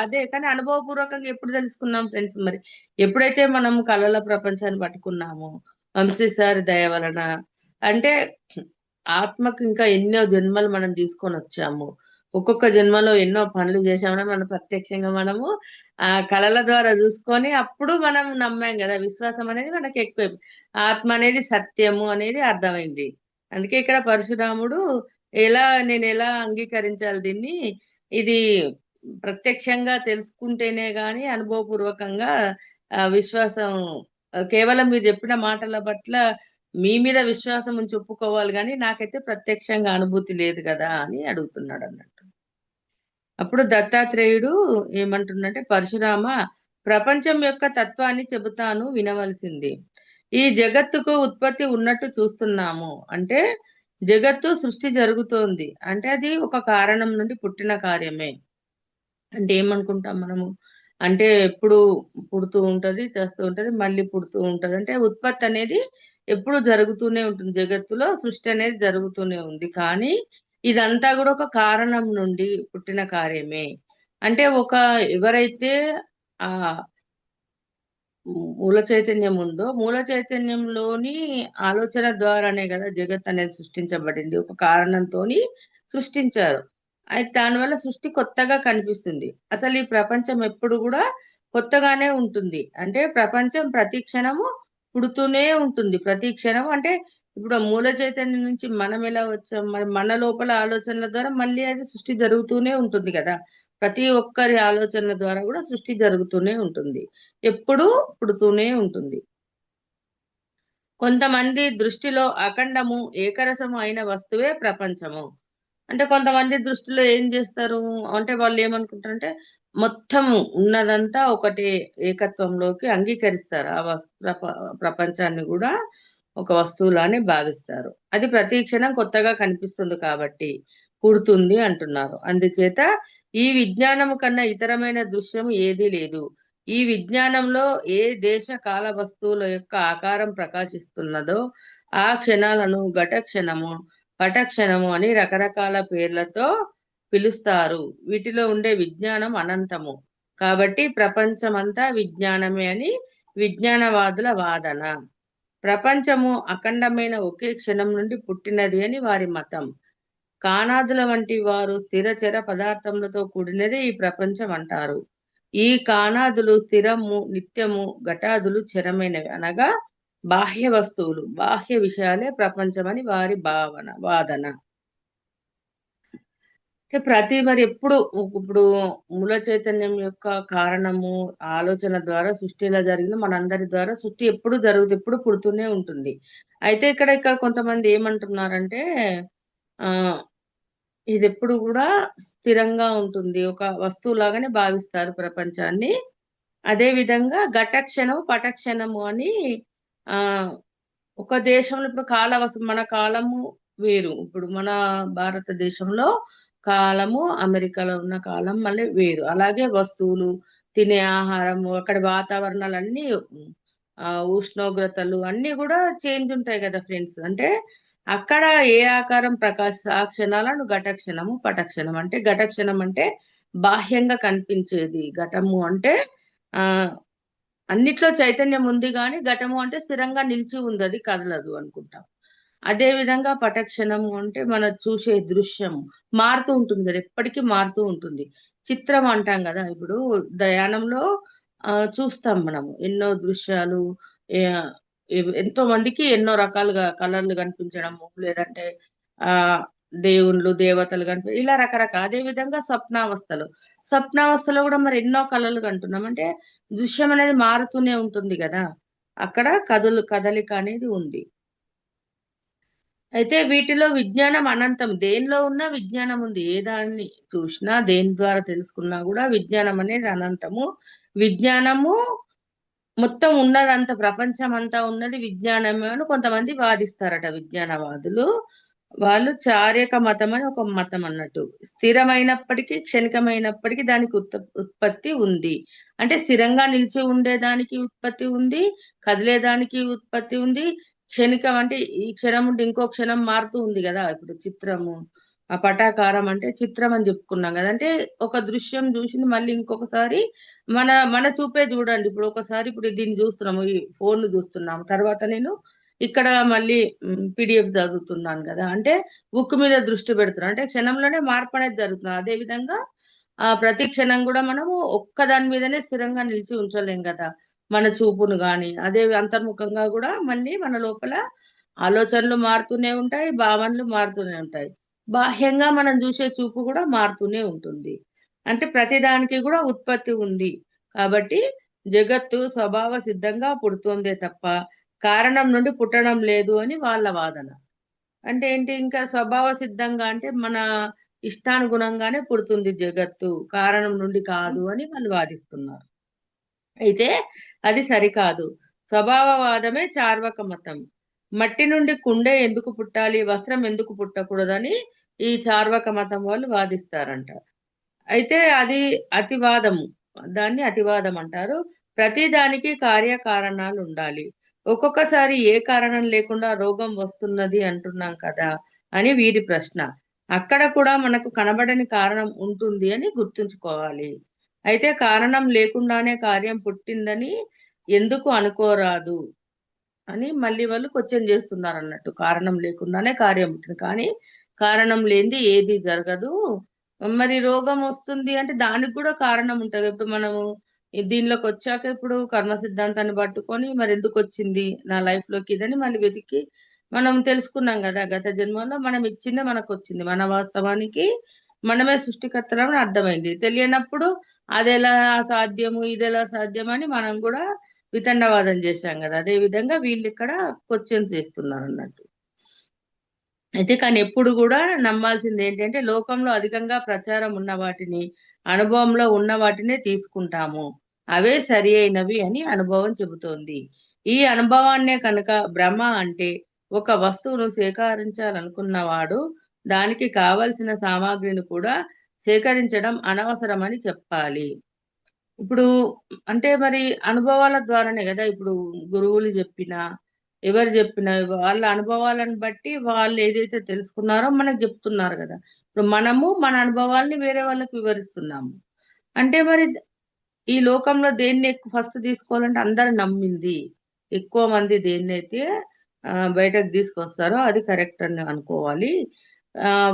అదే కానీ అనుభవపూర్వకంగా ఎప్పుడు తెలుసుకున్నాం ఫ్రెండ్స్? మరి ఎప్పుడైతే మనం కళల ప్రపంచాన్ని పట్టుకున్నామో వంశీ సార్ దయ వలన, అంటే ఆత్మకు ఇంకా ఎన్నో జన్మలు మనం తీసుకొని వచ్చాము. ఒక్కొక్క జన్మలో ఎన్నో పనులు చేశామని మనం ప్రత్యక్షంగా మనము కళల ద్వారా చూసుకొని అప్పుడు మనం నమ్మాం కదా. విశ్వాసం అనేది మనకి ఎక్కువ, ఆత్మ అనేది సత్యము అనేది అర్థమైంది. అందుకే ఇక్కడ పరశురాముడు నేను ఎలా అంగీకరించాలి దీన్ని, ఇది ప్రత్యక్షంగా తెలుసుకుంటేనే గాని అనుభవపూర్వకంగా విశ్వాసం, కేవలం మీరు చెప్పిన మాటల పట్ల మీ మీద విశ్వాసం ఉంచి ఒప్పుకోవాలి కానీ నాకైతే ప్రత్యక్షంగా అనుభూతి లేదు కదా అని అడుగుతున్నాడు అన్నట్టు. అప్పుడు దత్తాత్రేయుడు ఏమంటుండంటే, పరశురామ, ప్రపంచం యొక్క తత్వాన్ని చెబుతాను వినవలసింది. ఈ జగత్తుకు ఉత్పత్తి ఉన్నట్టు చూస్తున్నాము. అంటే జగత్తు సృష్టి జరుగుతోంది అంటే అది ఒక కారణం నుండి పుట్టిన కార్యమే. అంటే ఏమనుకుంటాం మనము, అంటే ఎప్పుడు పుడుతూ ఉంటది, చేస్తూ ఉంటది, మళ్ళీ పుడుతూ ఉంటది. అంటే ఉత్పత్తి అనేది ఎప్పుడు జరుగుతూనే ఉంటుంది. జగత్తులో సృష్టి అనేది జరుగుతూనే ఉంది. కానీ ఇదంతా కూడా ఒక కారణం నుండి పుట్టిన కార్యమే. అంటే ఎవరైతే ఆ మూల చైతన్యం ఉందో, మూల చైతన్యంలోని ఆలోచన ద్వారానే కదా జగత్ అనేది సృష్టించబడింది. ఒక కారణంతోని సృష్టించారు. అయితే దానివల్ల సృష్టి కొత్తగా కనిపిస్తుంది. అసలు ఈ ప్రపంచం ఎప్పుడు కూడా కొత్తగానే ఉంటుంది. అంటే ప్రపంచం ప్రతి క్షణము పుడుతూనే ఉంటుంది. ప్రతి క్షణం అంటే ఇప్పుడు మూల చైతన్యం నుంచి మనం ఎలా వచ్చాం, మరి మన లోపల ఆలోచనల ద్వారా మళ్ళీ అది సృష్టి జరుగుతూనే ఉంటుంది కదా. ప్రతి ఒక్కరి ఆలోచనల ద్వారా కూడా సృష్టి జరుగుతూనే ఉంటుంది, ఎప్పుడూ పుడుతూనే ఉంటుంది. కొంతమంది దృష్టిలో అఖండము ఏకరసము అయిన వస్తువే ప్రపంచము. అంటే కొంతమంది దృష్టిలో ఏం చేస్తారు అంటే వాళ్ళు ఏమనుకుంటారంటే మొత్తం ఉన్నదంతా ఒకటి ఏకత్వంలోకి అంగీకరిస్తారు. ప్రపంచాన్ని కూడా ఒక వస్తువులానే భావిస్తారు. అది ప్రతి క్షణం కొత్తగా కనిపిస్తుంది కాబట్టి పుడుతుంది అంటున్నారు. అందుచేత ఈ విజ్ఞానము కన్నా ఇతరమైన దృశ్యం ఏదీ లేదు. ఈ విజ్ఞానంలో ఏ దేశ కాల వస్తువుల యొక్క ఆకారం ప్రకాశిస్తున్నదో ఆ క్షణాలను ఘట క్షణము, పటక్షణము అని రకరకాల పేర్లతో పిలుస్తారు. వీటిలో ఉండే విజ్ఞానం అనంతము కాబట్టి ప్రపంచమంతా విజ్ఞానమే అని విజ్ఞానవాదుల వాదన. ప్రపంచము అఖండమైన ఒకే క్షణం నుండి పుట్టినది అని వారి మతం. కానాదుల వంటి వారు స్థిరచర పదార్థములతో కూడినదే ఈ ప్రపంచం అంటారు. ఈ కానాదులు స్థిరము, నిత్యము, ఘటాదులు చరమైనవి అనగా బాహ్య వస్తువులు, బాహ్య విషయాలే ప్రపంచమని వారి వాదన. మరి ఇప్పుడు మూల చైతన్యం యొక్క కారణము ఆలోచన ద్వారా సృష్టి ఎలా జరిగిందో మనందరి ద్వారా సృష్టి ఎప్పుడు జరుగుతుంది, ఎప్పుడు పుడుతూనే ఉంటుంది. అయితే ఇక్కడ కొంతమంది ఏమంటున్నారంటే ఆ ఇది ఎప్పుడు కూడా స్థిరంగా ఉంటుంది, ఒక వస్తువు లాగానే భావిస్తారు ప్రపంచాన్ని. అదే విధంగా ఘటక్షణము, పటక్షణము అని ఆ ఒక దేశంలో ఇప్పుడు మన కాలము వేరు. ఇప్పుడు మన భారతదేశంలో కాలము, అమెరికాలో ఉన్న కాలం మళ్ళీ వేరు. అలాగే వస్తువులు, తినే ఆహారము, అక్కడ వాతావరణాలు అన్ని ఉష్ణోగ్రతలు అన్ని కూడా చేంజ్ ఉంటాయి కదా ఫ్రెండ్స్. అంటే అక్కడ ఏ ఆకారం ఆ క్షణాలను ఘటక్షణము, పటక్షణం అంటే ఘటక్షణం అంటే బాహ్యంగా కనిపించేది. ఘటము అంటే ఆ అన్నిట్లో చైతన్యం ఉంది కానీ ఘటము అంటే స్థిరంగా నిలిచి ఉంది, అది కదలదు అనుకుంటాం. అదే విధంగా పటక్షణము అంటే మన చూసే దృశ్యం మారుతూ ఉంటుంది కదా, ఎప్పటికీ మారుతూ ఉంటుంది. చిత్రం అంటాం కదా, ఇప్పుడు దయానంలో చూస్తాం మనము. ఎన్నో దృశ్యాలు ఆహ్, ఎంతో మందికి ఎన్నో రకాలుగా కలర్లు కనిపించడము, లేదంటే ఆహ్, దేవుళ్ళు, దేవతలు ఇలా రకరకాల. అదే విధంగా స్వప్నావస్థలు. స్వప్నావస్థలో గూడా మరి ఎన్నో కలలు కంటున్నాం. అంటే దృశ్యం అనేది మారుతూనే ఉంటుంది గదా! అక్కడ కదలిక అనేది ఉంది. అయితే వీటిలో విజ్ఞానం అనంతం. దేనిలో ఉన్నా విజ్ఞానం ఉంది. ఏ దాన్ని చూసినా, దేని ద్వారా తెలుసుకున్నా గూడా విజ్ఞానం అనేది అనంతము. విజ్ఞానము మొత్తం ఉన్నదంతా ప్రపంచమంతా ఉన్నది విజ్ఞానమే అని కొంతమంది వాదిస్తారట విజ్ఞానవాదులు. వాళ్ళు చార్యక మతం అని ఒక మతం అన్నట్టు. స్థిరమైనప్పటికీ, క్షణికమైనప్పటికీ దానికి ఉత్పత్తి ఉంది. అంటే స్థిరంగా నిలిచి ఉండేదానికి ఉత్పత్తి ఉంది. కదిలేదానికి ఉత్పత్తి ఉంది. క్షణికం అంటే ఈ క్షణం ఉంటే ఇంకో క్షణం మారుతూ ఉంది గదా! ఇప్పుడు చిత్రము, పటాకారం అంటే చిత్రం అని చెప్పుకున్నాం గదా! అంటే ఒక దృశ్యం జూసింది మళ్ళీ ఇంకొకసారి మన మన చూపే జూడండి. ఇప్పుడు దీన్ని జూస్తున్నాము. ఈ ఫోన్‌ను జూస్తున్నాము. తర్వాత నేను ఇక్కడ మళ్ళీ పీడీఎఫ్ చదువుతున్నాను గదా! అంటే బుక్ మీద దృష్టి పెడుతున్నాను. అంటే క్షణంలోనే మార్పనేది జరుగుతుంది. అదే విధంగా ప్రతి క్షణం గూడా మనము ఒక్క దాని మీదనే స్థిరంగా నిలిచి ఉంచలేం గదా! మన చూపును గాని, అదే అంతర్ముఖంగా గూడా మళ్ళీ మన లోపల ఆలోచనలు మారుతూనే ఉంటాయి. భావనలు మారుతూనే ఉంటాయి. బాహ్యంగా మనం జూసే చూపు గూడా మారుతూనే ఉంటుంది. అంటే ప్రతిదానికి గూడా ఉత్పత్తి ఉంది. కాబట్టి జగత్తు స్వభావ సిద్ధంగా పుడుతోందే తప్ప, కారణం నుండి పుట్టడం లేదు అని వాళ్ళ వాదన. అంటే ఏంటి ఇంకా స్వభావ సిద్ధంగా అంటే మన ఇష్టానుగుణంగానే పుడుతుంది జగత్తు. కారణం నుండి కాదు అని వాళ్ళు వాదిస్తున్నారు. అయితే అది సరికాదు. స్వభావవాదమే చార్వాక మతం. మట్టి నుండి కుండే ఎందుకు పుట్టాలి? వస్త్రం ఎందుకు పుట్టకూడదని ఈ చార్వాక మతం వాళ్ళు వాదిస్తారంట. అయితే అది అతివాదము. దాన్ని అతివాదం అంటారు. ప్రతి దానికి కార్యకారణాలుండాలి. ఒక్కొక్కసారి ఏ కారణం లేకుండా రోగం వస్తున్నది అంటున్నాం కదా! అని వీరి ప్రశ్న. అక్కడ కూడా మనకు కనబడని కారణం ఉంటుంది అని గుర్తుంచుకోవాలి. అయితే కారణం లేకుండానే కార్యం పుట్టిందని ఎందుకు అనుకోరాదు అని మళ్ళీ వాళ్ళు క్వెషన్ చేస్తున్నారన్నట్టు. కారణం లేకుండానే కార్యం పుట్టింది. కానీ కారణం లేనిది ఏది జరగదు. మరి రోగం వస్తుంది అంటే దానికి కూడా కారణం ఉంటది. ఇప్పుడు మనము దీనిలోకొచ్చాక ఇప్పుడు కర్మ సిద్ధాంతాన్ని పట్టుకొని మరెందుకొచ్చింది నా లైఫ్‌లోకి ఇదని మళ్ళీ వెతికి మనం తెలుసుకున్నాం గదా! గత జన్మలో మనం ఇచ్చిందే మనకొచ్చింది. మన వాస్తవానికి మనమే సృష్టికర్తలమని అర్థమైంది. తెలియనప్పుడు అదెలా సాధ్యము, ఇదెలా సాధ్యమని మనం గూడా వితండవాదం చేశాం గదా! అదే విధంగా వీళ్ళిక్కడ క్వెషన్స్ ఏస్తున్నారన్నట్టు. అయితే కానీ ఎప్పుడు గూడా నమ్మాల్సిందేంటంటే, లోకంలో అధికంగా ప్రచారం ఉన్న వాటిని, అనుభవంలో ఉన్న వాటినే తీసుకుంటాము. అవే సరి అయినవి అని అనుభవం చెబుతోంది. ఈ అనుభవాన్నే కనుక భ్రమ అంటే, ఒక వస్తువును సేకరించాలనుకున్నవాడు, దానికి కావలసిన సామాగ్రిని కూడా సేకరించడం అనవసరమని చెప్పాలి. ఇప్పుడు అంటే మరి అనుభవాల ద్వారానే గదా! ఇప్పుడు గురువులు జెప్పినా, ఎవరు జెప్పినా వాళ్ళ అనుభవాలను బట్టి వాళ్ళేదైతే తెలుసుకున్నారో మనకు జెప్తున్నారు గదా! ఇప్పుడు మనము మన అనుభవాల్ని వేరే వాళ్ళకి వివరిస్తున్నాము. అంటే మరి ఈ లోకంలో దేన్ని ఫస్ట్ తీసుకోవాలంటే అందరూ నమ్మింది. ఎక్కువ మంది దేన్నైతే బయటకు తీసుకొస్తారో అది కరెక్ట్ అని అనుకోవాలి.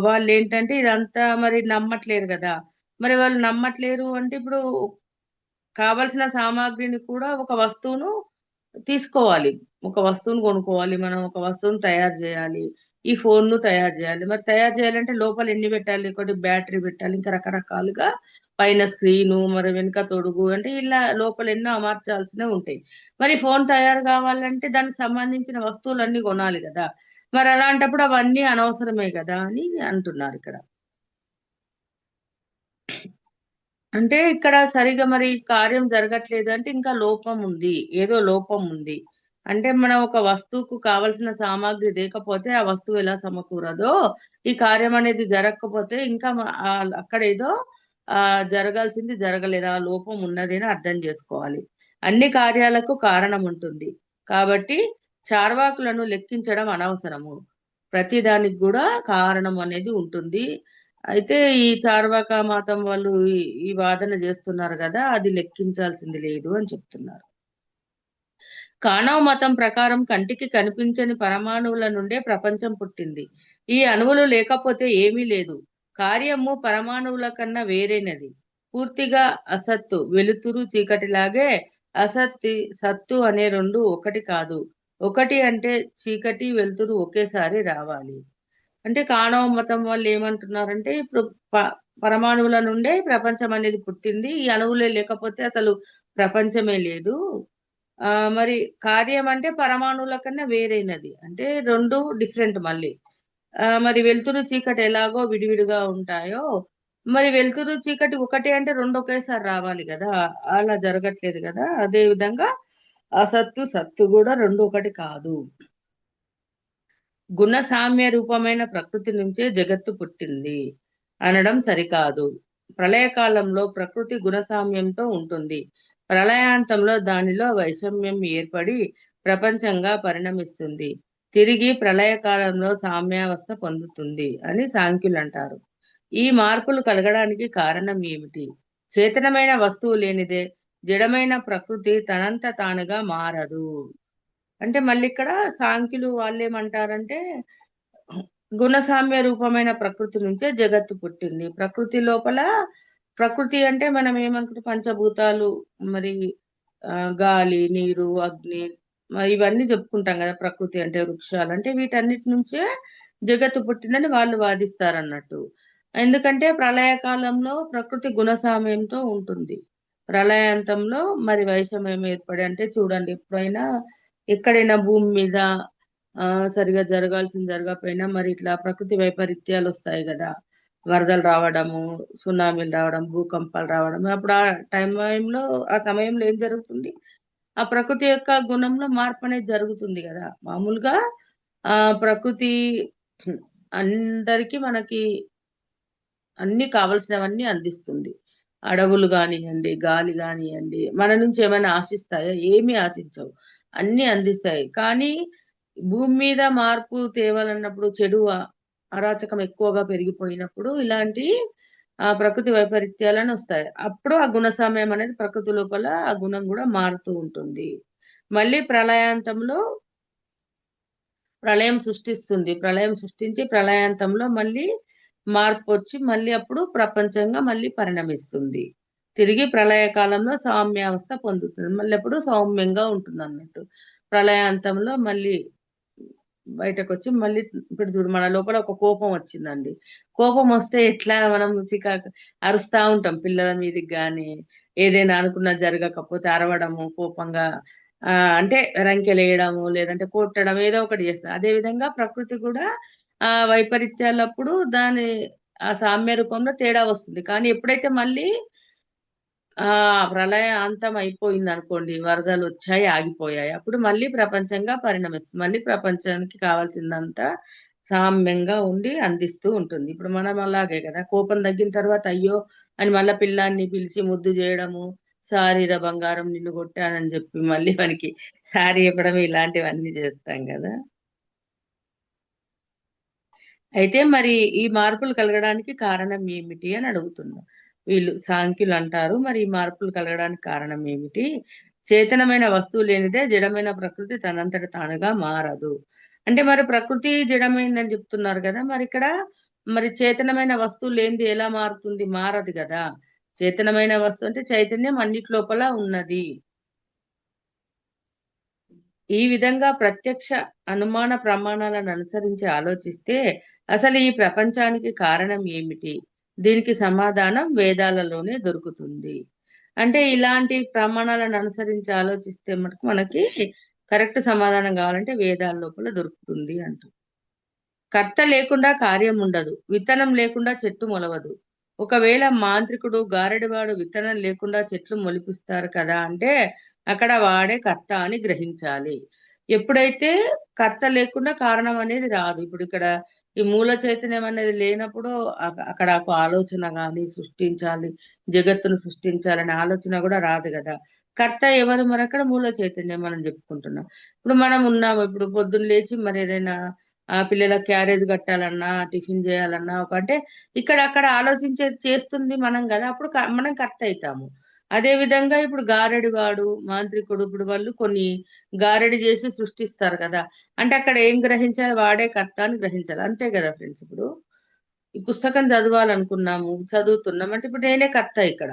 వాళ్ళేంటంటే ఇదంతా మరి నమ్మట్లేరు గదా! మరి వాళ్ళు నమ్మట్లేరు అంటే ఇప్పుడు కావాల్సిన సామాగ్రిని కూడా ఒక వస్తువును తీసుకోవాలి. ఒక వస్తువును కొనుక్కోవాలి. మనం ఒక వస్తువును తయారు జేయాలి. ఈ ఫోన్‌ను తయారు జేయాలి. మరి తయారు జేయాలంటే లోపల ఎన్ని పెట్టాలి? ఒకటి బ్యాటరీ పెట్టాలి. ఇంకా రకరకాలుగా పైన స్క్రీను, మరి వెనుక తొడుగు అంటే ఇలా లోపల ఎన్నో అమర్చాల్సినవి ఉంటాయి. మరి ఫోన్ తయారు గావాలంటే దానికి సంబంధించిన వస్తువులన్నీ గొనాలి గదా! మరి అలాంటప్పుడు అవన్నీ అనవసరమే గదా! అని అంటున్నారిక్కడ. అంటే ఇక్కడ సరిగ్గా మరి కార్యం జరగట్లేదు అంటే ఇంకా లోపం ఉంది. ఏదో లోపం ఉంది. అంటే మనం ఒక వస్తువుకు కావాల్సిన సామాగ్రి లేకపోతే ఆ వస్తువు ఎలా సమకూరదో, ఈ కార్యం అనేది జరగకపోతే ఇంకా అక్కడేదో జరగాల్సింది జరగలేదు. ఆ లోపం ఉన్నది అని అర్థం జేసుకోవాలి. అన్ని కార్యాలకు కారణం ఉంటుంది. కాబట్టి చార్వాకులను లెక్కించడం అనవసరము. ప్రతి దానికి గూడా కారణం అనేది ఉంటుంది. అయితే ఈ చార్వాక మతం వాళ్ళు ఈ వాదన జేస్తున్నారు గదా! అది లెక్కించాల్సింది లేదు అని చెప్తున్నారు. కానవ మతం ప్రకారం కంటికి కనిపించని పరమాణువుల నుండే ప్రపంచం పుట్టింది. ఈ అణువులు లేకపోతే ఏమీ లేదు. కార్యము పరమాణువుల కన్నా వేరైనది. పూర్తిగా అసత్తు, వెలుతురు చీకటిలాగే అసత్తి సత్తు అనే రెండు ఒకటి కాదు. ఒకటి అంటే చీకటి వెలుతురు ఒకేసారి రావాలి. అంటే కాణవ మతం వాళ్ళు ఏమంటున్నారంటే ఇప్పుడు ప పరమాణువుల నుండే ప్రపంచం అనేది పుట్టింది. ఈ అణువులే లేకపోతే అసలు ప్రపంచమే లేదు. మరి కార్యం అంటే పరమాణువుల కన్నా వేరైనది. అంటే 2 డిఫరెంట్ మళ్ళీ. మరి వెలుతురు చీకటి ఎలాగో విడివిడిగా ఉంటాయో, మరి వెలుతురు చీకటి ఒకటే అంటే 2 ఒకేసారి రావాలి గదా! అలా జరగట్లేదు గదా! అదే విధంగా అసత్తు, సత్తు గూడా 2 ఒకటి కాదు. గుణ సామ్య రూపమైన ప్రకృతి నుంచే జగత్తు పుట్టింది అనడం సరికాదు. ప్రళయకాలంలో ప్రకృతి గుణసామ్యంతో ఉంటుంది. ప్రళయాంతంలో దానిలో వైషమ్యం ఏర్పడి ప్రపంచంగా పరిణమిస్తుంది. తిరిగి ప్రళయకాలంలో సామ్యావస్థ పొందుతుంది అని సాంఖ్యులు అంటారు. ఈ మార్పులు కలగడానికి కారణం ఏమిటి? చేతనమైన వస్తువు లేనిదే జడమైన ప్రకృతి తనంత తానుగా మారదు. అంటే మళ్ళీ ఇక్కడ సాంఖ్యులు వాళ్ళేమంటారంటే గుణసామ్య రూపమైన ప్రకృతి నుంచే జగత్తు పుట్టింది. ప్రకృతి లోపల ప్రకృతి అంటే మనం ఏమనుకుంటాం పంచభూతాలు మరి గాలి, నీరు, అగ్ని మరి ఇవన్నీ చెప్పుకుంటాం కదా! ప్రకృతి అంటే వృక్షాలు అంటే వీటన్నిటి నుంచే జగత్తు పుట్టిందని వాళ్ళు వాదిస్తారన్నట్టు. ఎందుకంటే ప్రళయకాలంలో ప్రకృతి గుణసామ్యంతో ఉంటుంది. ప్రళయాంతంలో మరి వైషమ్యం ఏర్పడి అంటే చూడండి ఎప్పుడైనా ఎక్కడైనా భూమి మీద సరిగ్గా జరగాల్సింది జరగకపోయినా మరి ఇట్లా ప్రకృతి వైపరీత్యాలు వస్తాయి గదా! వరదలు రావడము, సునామీలు రావడం, భూకంపాలు రావడం. అప్పుడు ఆ టైంలో ఆ సమయంలో ఏం జరుగుతుంది? ఆ ప్రకృతి యొక్క గుణంలో మార్పనేది జరుగుతుంది గదా! మామూలుగా ప్రకృతి అందరికి మనకి అన్నీ కావాల్సినవన్నీ అందిస్తుంది. అడవులు గానియండి, గాలి గానియండి, మన నుంచి ఏమైనా ఆశిస్తాయా? ఏమి ఆశించవు. అన్నీ అందిస్తాయి. కానీ భూమి మీద మార్పు తేవాలన్నప్పుడు చెడు అరాచకం ఎక్కువగా పెరిగిపోయినప్పుడు ఇలాంటి ప్రకృతి వైపరీత్యాలని వస్తాయి. అప్పుడు ఆ గుణ సమయం అనేది ప్రకృతి లోపల ఆ గుణం గూడా మారుతూ ఉంటుంది. మళ్ళీ ప్రళయాంతంలో ప్రళయం సృష్టిస్తుంది. ప్రళయం సృష్టించి ప్రళయాంతంలో మళ్ళీ మార్పొచ్చి మళ్ళీ అప్పుడు ప్రపంచంగా మళ్ళీ పరిణమిస్తుంది. తిరిగి ప్రళయ కాలంలో సామ్యావస్థ పొందుతుంది. మళ్ళీ అప్పుడు సౌమ్యంగా ఉంటుందన్నట్టు. ప్రళయాంతంలో మళ్ళీ బయటకొచ్చి మళ్ళీ ఇప్పుడు చూడు మన లోపల ఒక కోపం వచ్చిందండి. కోపం వస్తే ఎట్లా మనం చికాకు అరుస్తా ఉంటాం పిల్లల మీదకి గాని, ఏదైనా అనుకున్నది జరగకపోతే అరవడము, కోపంగా అంటే రంకెలేయడము, లేదంటే కొట్టడం ఏదో ఒకటి చేస్తాం. అదే విధంగా ప్రకృతి కూడా వైపరీత్యాలప్పుడు దాని ఆ సామ్య రూపంలో తేడా వస్తుంది. కానీ ఎప్పుడైతే మళ్ళీ ప్రళయ అంతం అయిపోయిందనుకోండి. వరదలొచ్చాయి, ఆగిపోయాయి. అప్పుడు మళ్ళీ ప్రపంచంగా పరిణమిస్తుంది. మళ్ళీ ప్రపంచానికి కావాల్సిందంతా సామ్యంగా ఉండి అందిస్తూ ఉంటుంది. ఇప్పుడు మనం అలాగే గదా! కోపం తగ్గిన తర్వాత అయ్యో! అని మళ్ళా పిల్లాడిని పిలిచి ముద్దు జేయడము, సారీరా బంగారం నిన్ను కొట్టానని జెప్పి మళ్ళీ వానికి సారీ చెప్పడం ఇలాంటివన్నీ జేస్తాం గదా! అయితే మరి ఈ మార్పులు కలగడానికి కారణం ఏమిటి అని అడుగుతున్నా. వీళ్ళు సాంఖ్యులు అంటారు. మరి ఈ మార్పులు కలగడానికి కారణం ఏమిటి? చేతనమైన వస్తువు లేనిదే జడమైన ప్రకృతి తనంతట తానుగా మారదు. అంటే మరి ప్రకృతి జడమైందని చెప్తున్నారు గదా! మరిక్కడ మరి చేతనమైన వస్తువు లేనిది ఎలా మారుతుంది? మారదు గదా! చేతనమైన వస్తువు అంటే చైతన్యం అన్నిటి లోపల ఉన్నది. ఈ విధంగా ప్రత్యక్ష అనుమాన ప్రమాణాలను అనుసరించి ఆలోచిస్తే అసలు ఈ ప్రపంచానికి కారణం ఏమిటి? దీనికి సమాధానం వేదాలలోనే దొరుకుతుంది. అంటే ఇలాంటి ప్రమాణాలను అనుసరించి ఆలోచిస్తే మటుకు మనకి కరెక్ట్ సమాధానం కావాలంటే వేదాల లోపల దొరుకుతుంది అంటూ. కర్త లేకుండా కార్యం ఉండదు. విత్తనం లేకుండా చెట్టు మొలవదు. ఒకవేళ మాంత్రికుడు, గారడివాడు విత్తనం లేకుండా చెట్లు మొలిపిస్తారు కదా! అంటే అక్కడ వాడే కర్త అని గ్రహించాలి. ఎప్పుడైతే కర్త లేకుండా కారణం అనేది రాదు. ఇప్పుడు ఇక్కడ ఈ మూల చైతన్యం అనేది లేనప్పుడు అక్కడ ఒక ఆలోచన గాని సృష్టించాలి, జగత్తును సృష్టించాలనే ఆలోచన గూడా రాదు గదా! కర్త ఎవరు మరక్కడ మూల చైతన్యం మనం జెప్పుకుంటున్నాం. ఇప్పుడు మనం ఉన్నాము. ఇప్పుడు పొద్దున్న లేచి మరేదైనా పిల్లలకు క్యారేజ్ కట్టాలన్నా, టిఫిన్ జేయాలన్నా అంటే ఇక్కడ అక్కడ ఆలోచించేది చేస్తుంది మనం గదా! అప్పుడు మనం కర్త అయితాము. అదే విధంగా ఇప్పుడు గారడివాడు, మాంత్రికుడు ఇప్పుడు వాళ్ళు కొన్ని గారడి జేసి సృష్టిస్తారు గదా! అంటే అక్కడ ఏం గ్రహించాలి? వాడే కర్త అని గ్రహించాలి. అంతే గదా ఫ్రెండ్స్ ఇప్పుడు. ఈ పుస్తకం చదవాలనుకున్నాము, చదువుతున్నాం అంటే ఇప్పుడు నేనే కర్త ఇక్కడ.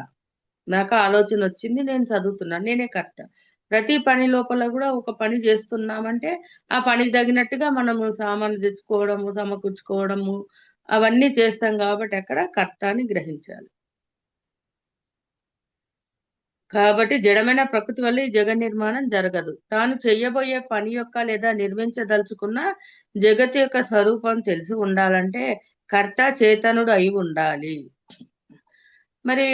నాకు ఆలోచన వచ్చింది, నేను చదువుతున్నాను, నేనే కర్త. ప్రతి పని లోపల కూడా ఒక పని చేస్తున్నామంటే ఆ పనికి తగినట్టుగా మనము సామాన్లు తెచ్చుకోవడము, సమకూర్చుకోవడము అవన్నీ చేస్తాం కాబట్టి అక్కడ కర్త అని గ్రహించాలి. కాబట్టి జడమైన ప్రకృతి వల్ల ఈ జగన్ నిర్మాణం జరగదు. తాను చెయ్యబోయే పని యొక్క లేదా నిర్మించదలుచుకున్న జగత్తు యొక్క స్వరూపం తెలిసి ఉండాలంటే కర్త చేతనుడు అయి ఉండాలి. మరి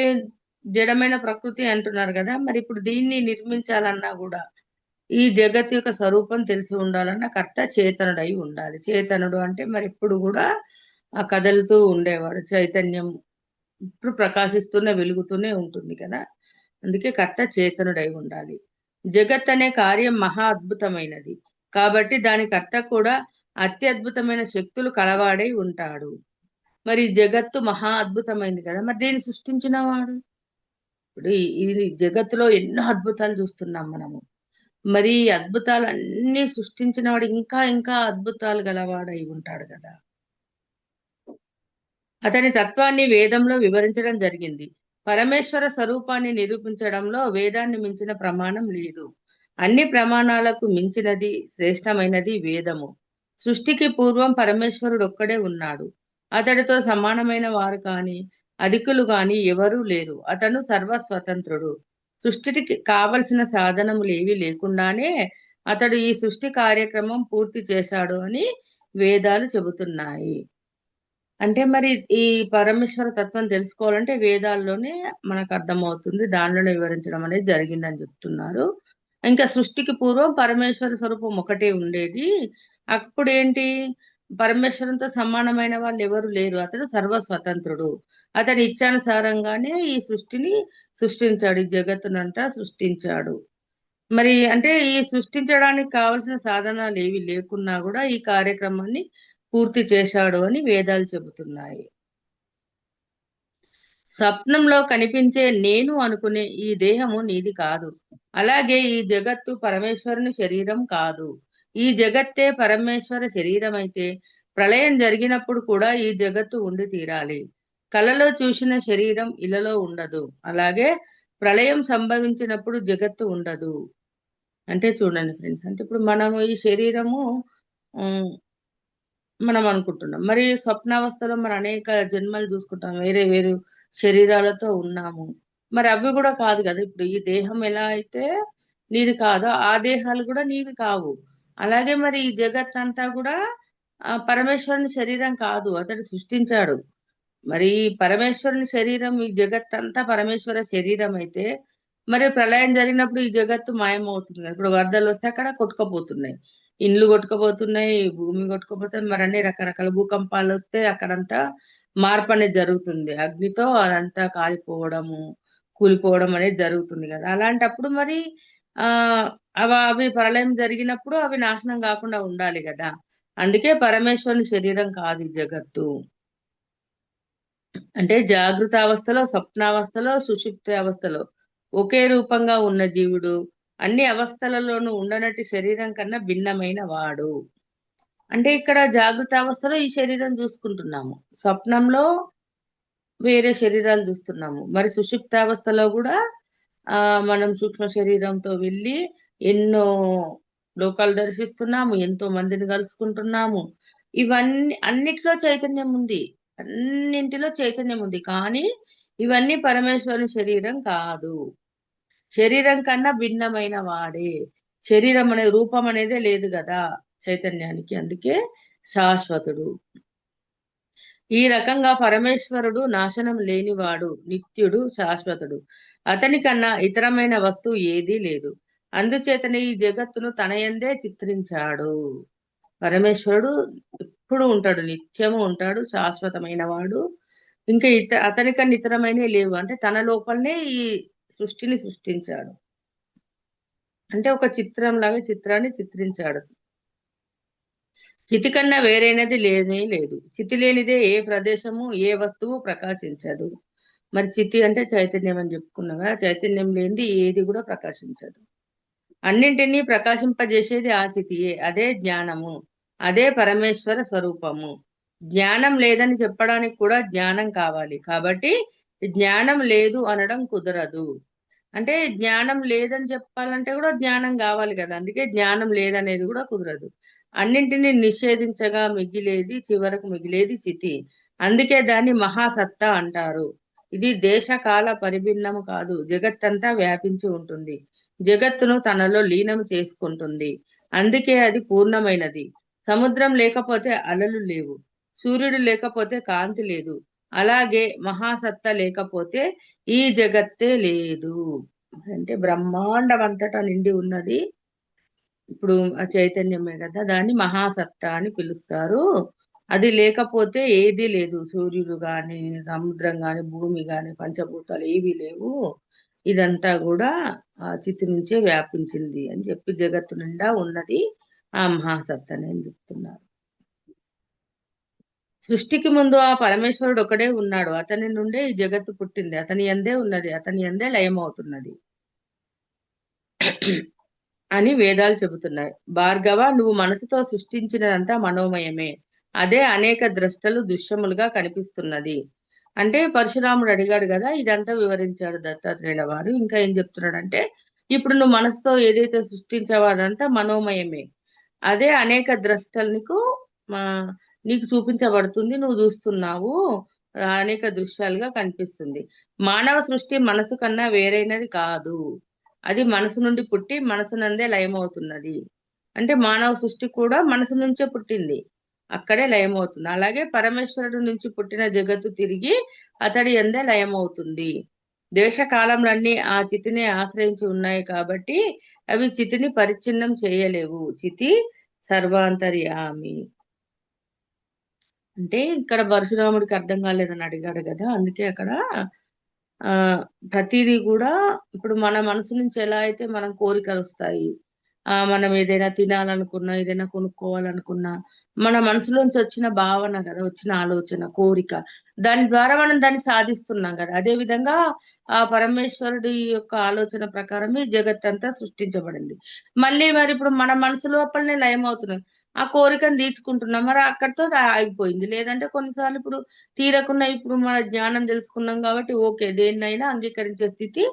జడమైన ప్రకృతి అంటున్నారు కదా, మరి ఇప్పుడు దీన్ని నిర్మించాలన్నా కూడా ఈ జగత్ యొక్క స్వరూపం తెలిసి ఉండాలన్నా కర్త చేతనుడై ఉండాలి. చేతనుడు అంటే మరి ఇప్పుడు కూడా ఆ కదలుతూ ఉండేవాడు చైతన్యం, ఇప్పుడు ప్రకాశిస్తూనే వెలుగుతూనే ఉంటుంది కదా, అందుకే కర్త చేతనుడై ఉండాలి. జగత్ అనే కార్యం మహా అద్భుతమైనది కాబట్టి దాని కర్త కూడా అత్యద్భుతమైన శక్తులు కలవాడై ఉంటాడు. మరి జగత్తు మహా అద్భుతమైంది కదా, మరి దీన్ని సృష్టించిన వాడు. ఇప్పుడు ఈ జగత్తులో ఎన్నో అద్భుతాలు చూస్తున్నాం మనము. మరి ఈ అద్భుతాలన్నీ సృష్టించిన వాడు ఇంకా ఇంకా అద్భుతాలు గలవాడై ఉంటాడు కదా. అతని తత్వాన్ని వేదంలో వివరించడం జరిగింది. పరమేశ్వర స్వరూపాన్ని నిరూపించడంలో వేదాన్ని మించిన ప్రమాణం లేదు. అన్ని ప్రమాణాలకు మించినది శ్రేష్టమైనది వేదము. సృష్టికి పూర్వం పరమేశ్వరుడు ఒక్కడే ఉన్నాడు. అతడితో సమానమైన వారు కాని అధికులు గాని ఎవరూ లేరు. అతను సర్వస్వతంత్రుడు. సృష్టికి కావలసిన సాధనములు ఏవి లేకుండానే అతడు ఈ సృష్టి కార్యక్రమం పూర్తి చేశాడు అని వేదాలు చెబుతున్నాయి. అంటే మరి ఈ పరమేశ్వర తత్వం తెలుసుకోవాలంటే వేదాల్లోనే మనకు అర్థమవుతుంది. దానిలోనే వివరించడం అనేది జరిగిందని చెప్తున్నారు. ఇంకా సృష్టికి పూర్వం పరమేశ్వర స్వరూపం ఒకటే ఉండేది. అప్పుడేంటి, పరమేశ్వరంతో సమానమైన వాళ్ళు ఎవరు లేరు. అతడు సర్వస్వతంత్రుడు. అతని ఇచ్చానుసారంగానే ఈ సృష్టిని సృష్టించాడు, ఈ జగత్తునంతా సృష్టించాడు. మరి అంటే ఈ సృష్టించడానికి కావలసిన సాధనాలు ఏవి లేకున్నా కూడా ఈ కార్యక్రమాన్ని పూర్తి చేశాడు అని వేదాలు చెబుతున్నాయి. స్వప్నంలో కనిపించే నేను అనుకునే ఈ దేహము నీది కాదు. అలాగే ఈ జగత్తు పరమేశ్వరుని శరీరం కాదు. ఈ జగత్తే పరమేశ్వర శరీరం అయితే ప్రళయం జరిగినప్పుడు కూడా ఈ జగత్తు ఉండి తీరాలి. కలలో చూసిన శరీరం ఇలలో ఉండదు. అలాగే ప్రళయం సంభవించినప్పుడు జగత్తు ఉండదు. అంటే చూడండి ఫ్రెండ్స్, అంటే ఇప్పుడు మనము ఈ శరీరము ఉమ్, మనం అనుకుంటున్నాం. మరి స్వప్నావస్థలో మరి అనేక జన్మలు చూసుకుంటాం, వేరే వేరు శరీరాలతో ఉన్నాము. మరి అవి కూడా కాదు కదా. ఇప్పుడు ఈ దేహం ఎలా అయితే నీది కాదో ఆ దేహాలు కూడా నీవి కావు. అలాగే మరి ఈ జగత్ అంతా కూడా పరమేశ్వరుని శరీరం కాదు, అతడు సృష్టించాడు. మరి ఈ పరమేశ్వరుని శరీరం, ఈ జగత్ అంతా పరమేశ్వర శరీరం అయితే మరి ప్రళయం జరిగినప్పుడు ఈ జగత్తు మాయమవుతుంది కదా. ఇప్పుడు వరదలు వస్తే అక్కడ కొట్టుకపోతున్నాయి, ఇండ్లు కొట్టుకపోతున్నాయి, భూమి కొట్టుకపోతుంది, మరి అన్ని రకరకాల భూకంపాలు వస్తే అక్కడంతా మార్పు అనేది జరుగుతుంది. అగ్నితో అదంతా కాలిపోవడము, కూలిపోవడం అనేది జరుగుతుంది కదా. అలాంటప్పుడు మరి ఆ అవి ప్రళయం జరిగినప్పుడు అవి నాశనం కాకుండా ఉండాలి కదా. అందుకే పరమేశ్వరుని శరీరం కాదు ఈ జగత్తు. అంటే జాగృత అవస్థలో, స్వప్నావస్థలో, సుషుప్తి అవస్థలో ఒకే రూపంగా ఉన్న జీవుడు అన్ని అవస్థలలోనూ ఉండనట్టి శరీరం కన్నా భిన్నమైన వాడు. అంటే ఇక్కడ జాగృత అవస్థలో ఈ శరీరం చూసుకుంటున్నాము, స్వప్నంలో వేరే శరీరాలు చూస్తున్నాము. మరి సుషుప్త అవస్థలో కూడా మనం సూక్ష్మ శరీరంతో వెళ్ళి ఎన్నో లోకాలు దర్శిస్తున్నాము, ఎంతో మందిని కలుసుకుంటున్నాము. ఇవన్నీ అన్నిట్లో చైతన్యం ఉంది, అన్నింటిలో చైతన్యం ఉంది, కానీ ఇవన్నీ పరమేశ్వరుని శరీరం కాదు. శరీరం కన్నా భిన్నమైన వాడే. శరీరం అనే రూపం అనేదే లేదు కదా చైతన్యానికి, అందుకే శాశ్వతుడు. ఈ రకంగా పరమేశ్వరుడు నాశనం లేనివాడు, నిత్యుడు, శాశ్వతుడు. అతని కన్నా ఇతరమైన వస్తువు ఏదీ లేదు. అందుచేతనే ఈ జగత్తును తనయందే చిత్రించాడు. పరమేశ్వరుడు ఎప్పుడు ఉంటాడు, నిత్యము ఉంటాడు, శాశ్వతమైన వాడు. ఇంకా అతనికన్నా ఇతరమైనవి లేవు. అంటే తన లోపలనే ఈ సృష్టిని సృష్టించాడు. అంటే ఒక చిత్రం లాగా చిత్రాన్ని చిత్రించాడు. చితి కన్నా వేరైనది లేనే లేదు. చితి లేనిదే ఏ ప్రదేశము, ఏ వస్తువు ప్రకాశించదు. మరి చితి అంటే చైతన్యం అని చెప్పుకున్నాం కదా, చైతన్యం లేనిది ఏది కూడా ప్రకాశించదు. అన్నింటినీ ప్రకాశింపజేసేది ఆ చితియే. అదే జ్ఞానము, అదే పరమేశ్వర స్వరూపము. జ్ఞానం లేదని చెప్పడానికి కూడా జ్ఞానం కావాలి. కాబట్టి జ్ఞానం లేదు అనడం కుదరదు. అంటే జ్ఞానం లేదని చెప్పాలంటే కూడా జ్ఞానం కావాలి కదా, అందుకే జ్ఞానం లేదనేది కూడా కుదరదు. అన్నింటినీ నిషేధించగా మిగిలేది, చివరకు మిగిలేది చితి. అందుకే దాన్ని మహాసత్తా అంటారు. ఇది దేశకాల పరిభిన్నము కాదు, జగత్తంతా వ్యాపించి ఉంటుంది. జగత్తును తనలో లీనం చేసుకుంటుంది. అందుకే అది పూర్ణమైనది. సముద్రం లేకపోతే అలలు లేవు, సూర్యుడు లేకపోతే కాంతి లేదు. అలాగే మహాసత్త లేకపోతే ఈ జగత్తే లేదు. అంటే బ్రహ్మాండం అంతటా నిండి ఉన్నది ఇప్పుడు ఆ చైతన్యమే కదా, దాన్ని మహాసత్త అని పిలుస్తారు. అది లేకపోతే ఏదీ లేదు. సూర్యుడు గాని, సముద్రం గాని, భూమి గాని, పంచభూతాలు ఏవీ లేవు. ఇదంతా కూడా ఆ చితి నుంచే వ్యాపించింది అని చెప్పి జగత్తు నిండా ఉన్నది ఆ మహాసత్త అని చెప్తున్నారు. సృష్టికి ముందు ఆ పరమేశ్వరుడు ఒకడే ఉన్నాడు. అతని నుండే ఈ జగత్తు పుట్టింది. అతని యందే ఉన్నది, అతని యందే లయమవుతున్నది అని వేదాలు చెబుతున్నాయి. భార్గవ, నువ్వు మనసుతో సృష్టించినదంతా మనోమయమే. అదే అనేక ద్రష్టలు దృశ్యములుగా కనిపిస్తున్నది. అంటే పరశురాముడు అడిగాడు కదా, ఇదంతా వివరించాడు దత్తాత్రేయుల వారు. ఇంకా ఏం చెప్తున్నాడంటే, ఇప్పుడు నువ్వు మనసుతో ఏదైతే సృష్టించావో అదంతా మనోమయమే. అదే అనేక ద్రష్టలు నీకు చూపించబడుతుంది, నువ్వు చూస్తున్నావు. అనేక దృశ్యాలుగా కనిపిస్తుంది. మానవ సృష్టి మనసు కన్నా వేరైనది కాదు. అది మనసు నుండి పుట్టి మనసు నందే లయమవుతున్నది. అంటే మానవ సృష్టి కూడా మనసు నుంచే పుట్టింది, అక్కడే లయమవుతుంది. అలాగే పరమేశ్వరుడు నుంచి పుట్టిన జగత్తు తిరిగి అతడి యందే లయమవుతుంది. దేశకాలములన్నీ ఆ చితిని ఆశ్రయించి ఉన్నాయి కాబట్టి అవి చితిని పరిచ్ఛిన్నం చేయలేవు. చితి సర్వాంతర్యామి. అంటే ఇక్కడ పరశురాముడికి అర్థం కాలేదని అడిగాడు కదా, అందుకే అక్కడ ఆ ప్రతిదీ కూడా ఇప్పుడు మన మనసు నుంచి ఎలా అయితే మనం కోరికలు వస్తాయి, మనం ఏదైనా తినాలనుకున్నా, ఏదైనా కొనుక్కోవాలనుకున్నా, మన మనసులోంచి వచ్చిన భావన కదా, వచ్చిన ఆలోచన, కోరిక, దాని ద్వారా మనం దాన్ని సాధిస్తున్నాం కదా. అదే విధంగా ఆ పరమేశ్వరుడి యొక్క ఆలోచన ప్రకారమే జగత్ అంతా సృష్టించబడింది. మళ్ళీ మరి ఇప్పుడు మన మనసు లోపలనే లయం అవుతున్నాం, ఆ కోరికను తీర్చుకుంటున్నాం, మరి అక్కడితో ఆగిపోయింది. లేదంటే కొన్నిసార్లు ఇప్పుడు తీరకుండా ఇప్పుడు మన జ్ఞానం తెలుసుకున్నాం కాబట్టి ఓకే, దేన్నైనా అంగీకరించే స్థితి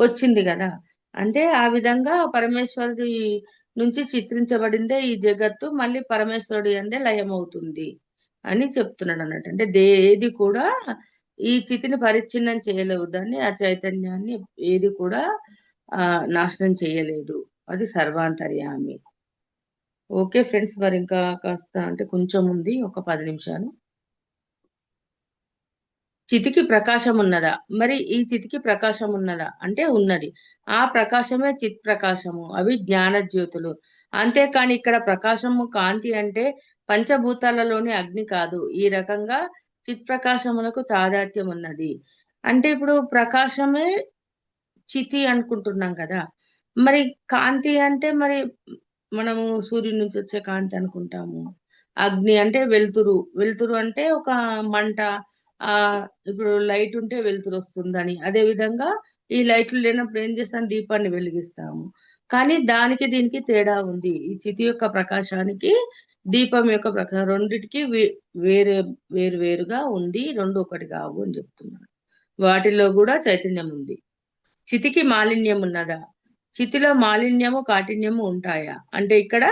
వచ్చింది కదా. అంటే ఆ విధంగా పరమేశ్వరుడి నుంచి చిత్రించబడిందే ఈ జగత్తు మళ్ళీ పరమేశ్వరుడి అందే లయమవుతుంది అని చెప్తున్నాడు అన్నట్టు. అంటే ఏది కూడా ఈ చితిని పరిచ్ఛిన్నం చేయలేవు, దాన్ని ఆ చైతన్యాన్ని ఏది కూడా ఆ నాశనం చేయలేదు. అది సర్వాంతర్యామి. ఓకే ఫ్రెండ్స్, మరి ఇంకా కాస్త అంటే కొంచెం ఉంది, ఒక 10 నిమిషాలు. చితికి ప్రకాశం ఉన్నదా? మరి ఈ చితికి ప్రకాశం ఉన్నదా అంటే ఉన్నది. ఆ ప్రకాశమే చిత్ ప్రకాశము, అవి జ్ఞాన జ్యోతులు. అంతేకాని ఇక్కడ ప్రకాశము కాంతి అంటే పంచభూతాలలోని అగ్ని కాదు. ఈ రకంగా చిత్ ప్రకాశములకు తాదాత్యం ఉన్నది. అంటే ఇప్పుడు ప్రకాశమే చితి అనుకుంటున్నాం కదా, మరి కాంతి అంటే మరి మనము సూర్యుడి నుంచి వచ్చే కాంతి అనుకుంటాము. అగ్ని అంటే వెలుతురు, వెలుతురు అంటే ఒక మంట. ఆ ఇప్పుడు లైట్ ఉంటే వెలుతురు వస్తుందని, అదే విధంగా ఈ లైట్లు లేనప్పుడు ఏం చేస్తాం, దీపాన్ని వెలిగిస్తాము. కానీ దానికి దీనికి తేడా ఉంది. ఈ చితి యొక్క ప్రకాశానికి దీపం యొక్క ప్రకాశం రెండిటికి వేరే వేరు వేరుగా ఉంది, రెండు ఒకటి కావు అని చెప్తున్నాను. వాటిలో కూడా చైతన్యం ఉంది. చితికి మాలిన్యం ఉన్నదా? చితిలో మాలిన్యము కాఠిన్యము ఉంటాయా అంటే ఇక్కడ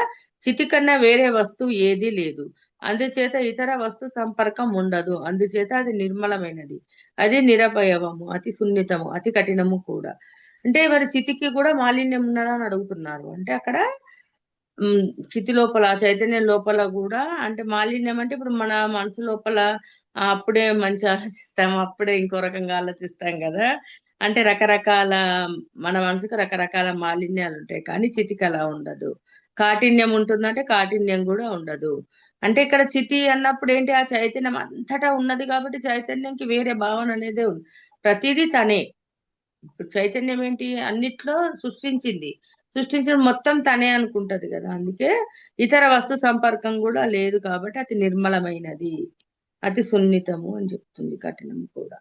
చితి కన్నా వేరే వస్తువు ఏదీ లేదు, అందుచేత ఇతర వస్తు సంపర్కం ఉండదు. అందుచేత అది నిర్మలమైనది, అది నిరపయవము, అతి సున్నితము, అతి కఠినము కూడా. అంటే మరి చితికి కూడా మాలిన్యం ఉన్నదా అని అడుగుతున్నారు. అంటే అక్కడ ఉమ్, చితి లోపల చైతన్యం లోపల కూడా అంటే మాలిన్యం అంటే ఇప్పుడు మన మనసు లోపల అప్పుడే మంచి ఆలోచిస్తాం, అప్పుడే ఇంకో రకంగా ఆలోచిస్తాం కదా. అంటే రకరకాల మన మనసుకు రకరకాల మాలిన్యాలు ఉంటాయి, కానీ చితికి అలా ఉండదు. కాఠిన్యం ఉంటుందంటే కాఠిన్యం కూడా ఉండదు. అంటే ఇక్కడ చితి అన్నప్పుడు ఏంటి, ఆ చైతన్యం అంతటా ఉన్నది కాబట్టి చైతన్యంకి వేరే భావన అనేదే ఉంది. ప్రతిదీ తనే. ఇప్పుడు చైతన్యం ఏంటి, అన్నిట్లో సృష్టించింది, సృష్టించిన మొత్తం తనే అనుకుంటది కదా. అందుకే ఇతర వస్తు సంపర్కం కూడా లేదు కాబట్టి అతి నిర్మలమైనది, అతి సున్నితము అని చెప్తుంది, కఠినము కూడా.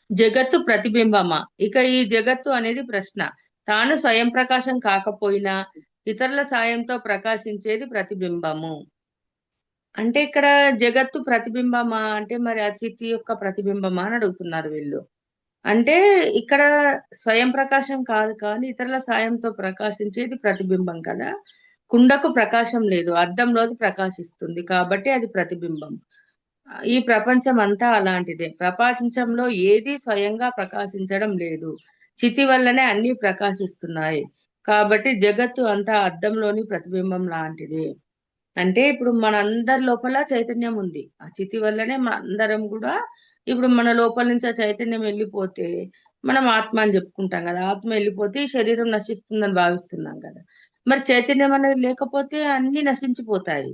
జగత్తు ప్రతిబింబమా? ఇక ఈ జగత్తు అనేది ప్రశ్న. తాను స్వయం ప్రకాశం కాకపోయినా ఇతరుల సాయంతో ప్రకాశించేది ప్రతిబింబము. అంటే ఇక్కడ జగత్తు ప్రతిబింబమా అంటే మరి ఆ చితి యొక్క ప్రతిబింబమా అని అడుగుతున్నారు వీళ్ళు. అంటే ఇక్కడ స్వయం ప్రకాశం కాదు కానీ ఇతరుల సాయంతో ప్రకాశించేది ప్రతిబింబం కదా. కుండకు ప్రకాశం లేదు, అద్దంలోది ప్రకాశిస్తుంది కాబట్టి అది ప్రతిబింబం. ఈ ప్రపంచం అంతా అలాంటిదే. ప్రపంచంలో ఏది స్వయంగా ప్రకాశించడం లేదు, చితి వల్లనే అన్ని ప్రకాశిస్తున్నాయి. కాబట్టి జగత్తు అంతా అద్దంలోని ప్రతిబింబం లాంటిదే. అంటే ఇప్పుడు మనందరి లోపల చైతన్యం ఉంది, ఆ చితి వల్లనే అందరం కూడా ఇప్పుడు మన లోపల నుంచి ఆ చైతన్యం వెళ్ళిపోతే మనం ఆత్మ అని చెప్పుకుంటాం కదా. ఆత్మ వెళ్ళిపోతే ఈ శరీరం నశిస్తుందని భావిస్తున్నాం కదా. మరి చైతన్యం అనేది లేకపోతే అన్ని నశించిపోతాయి.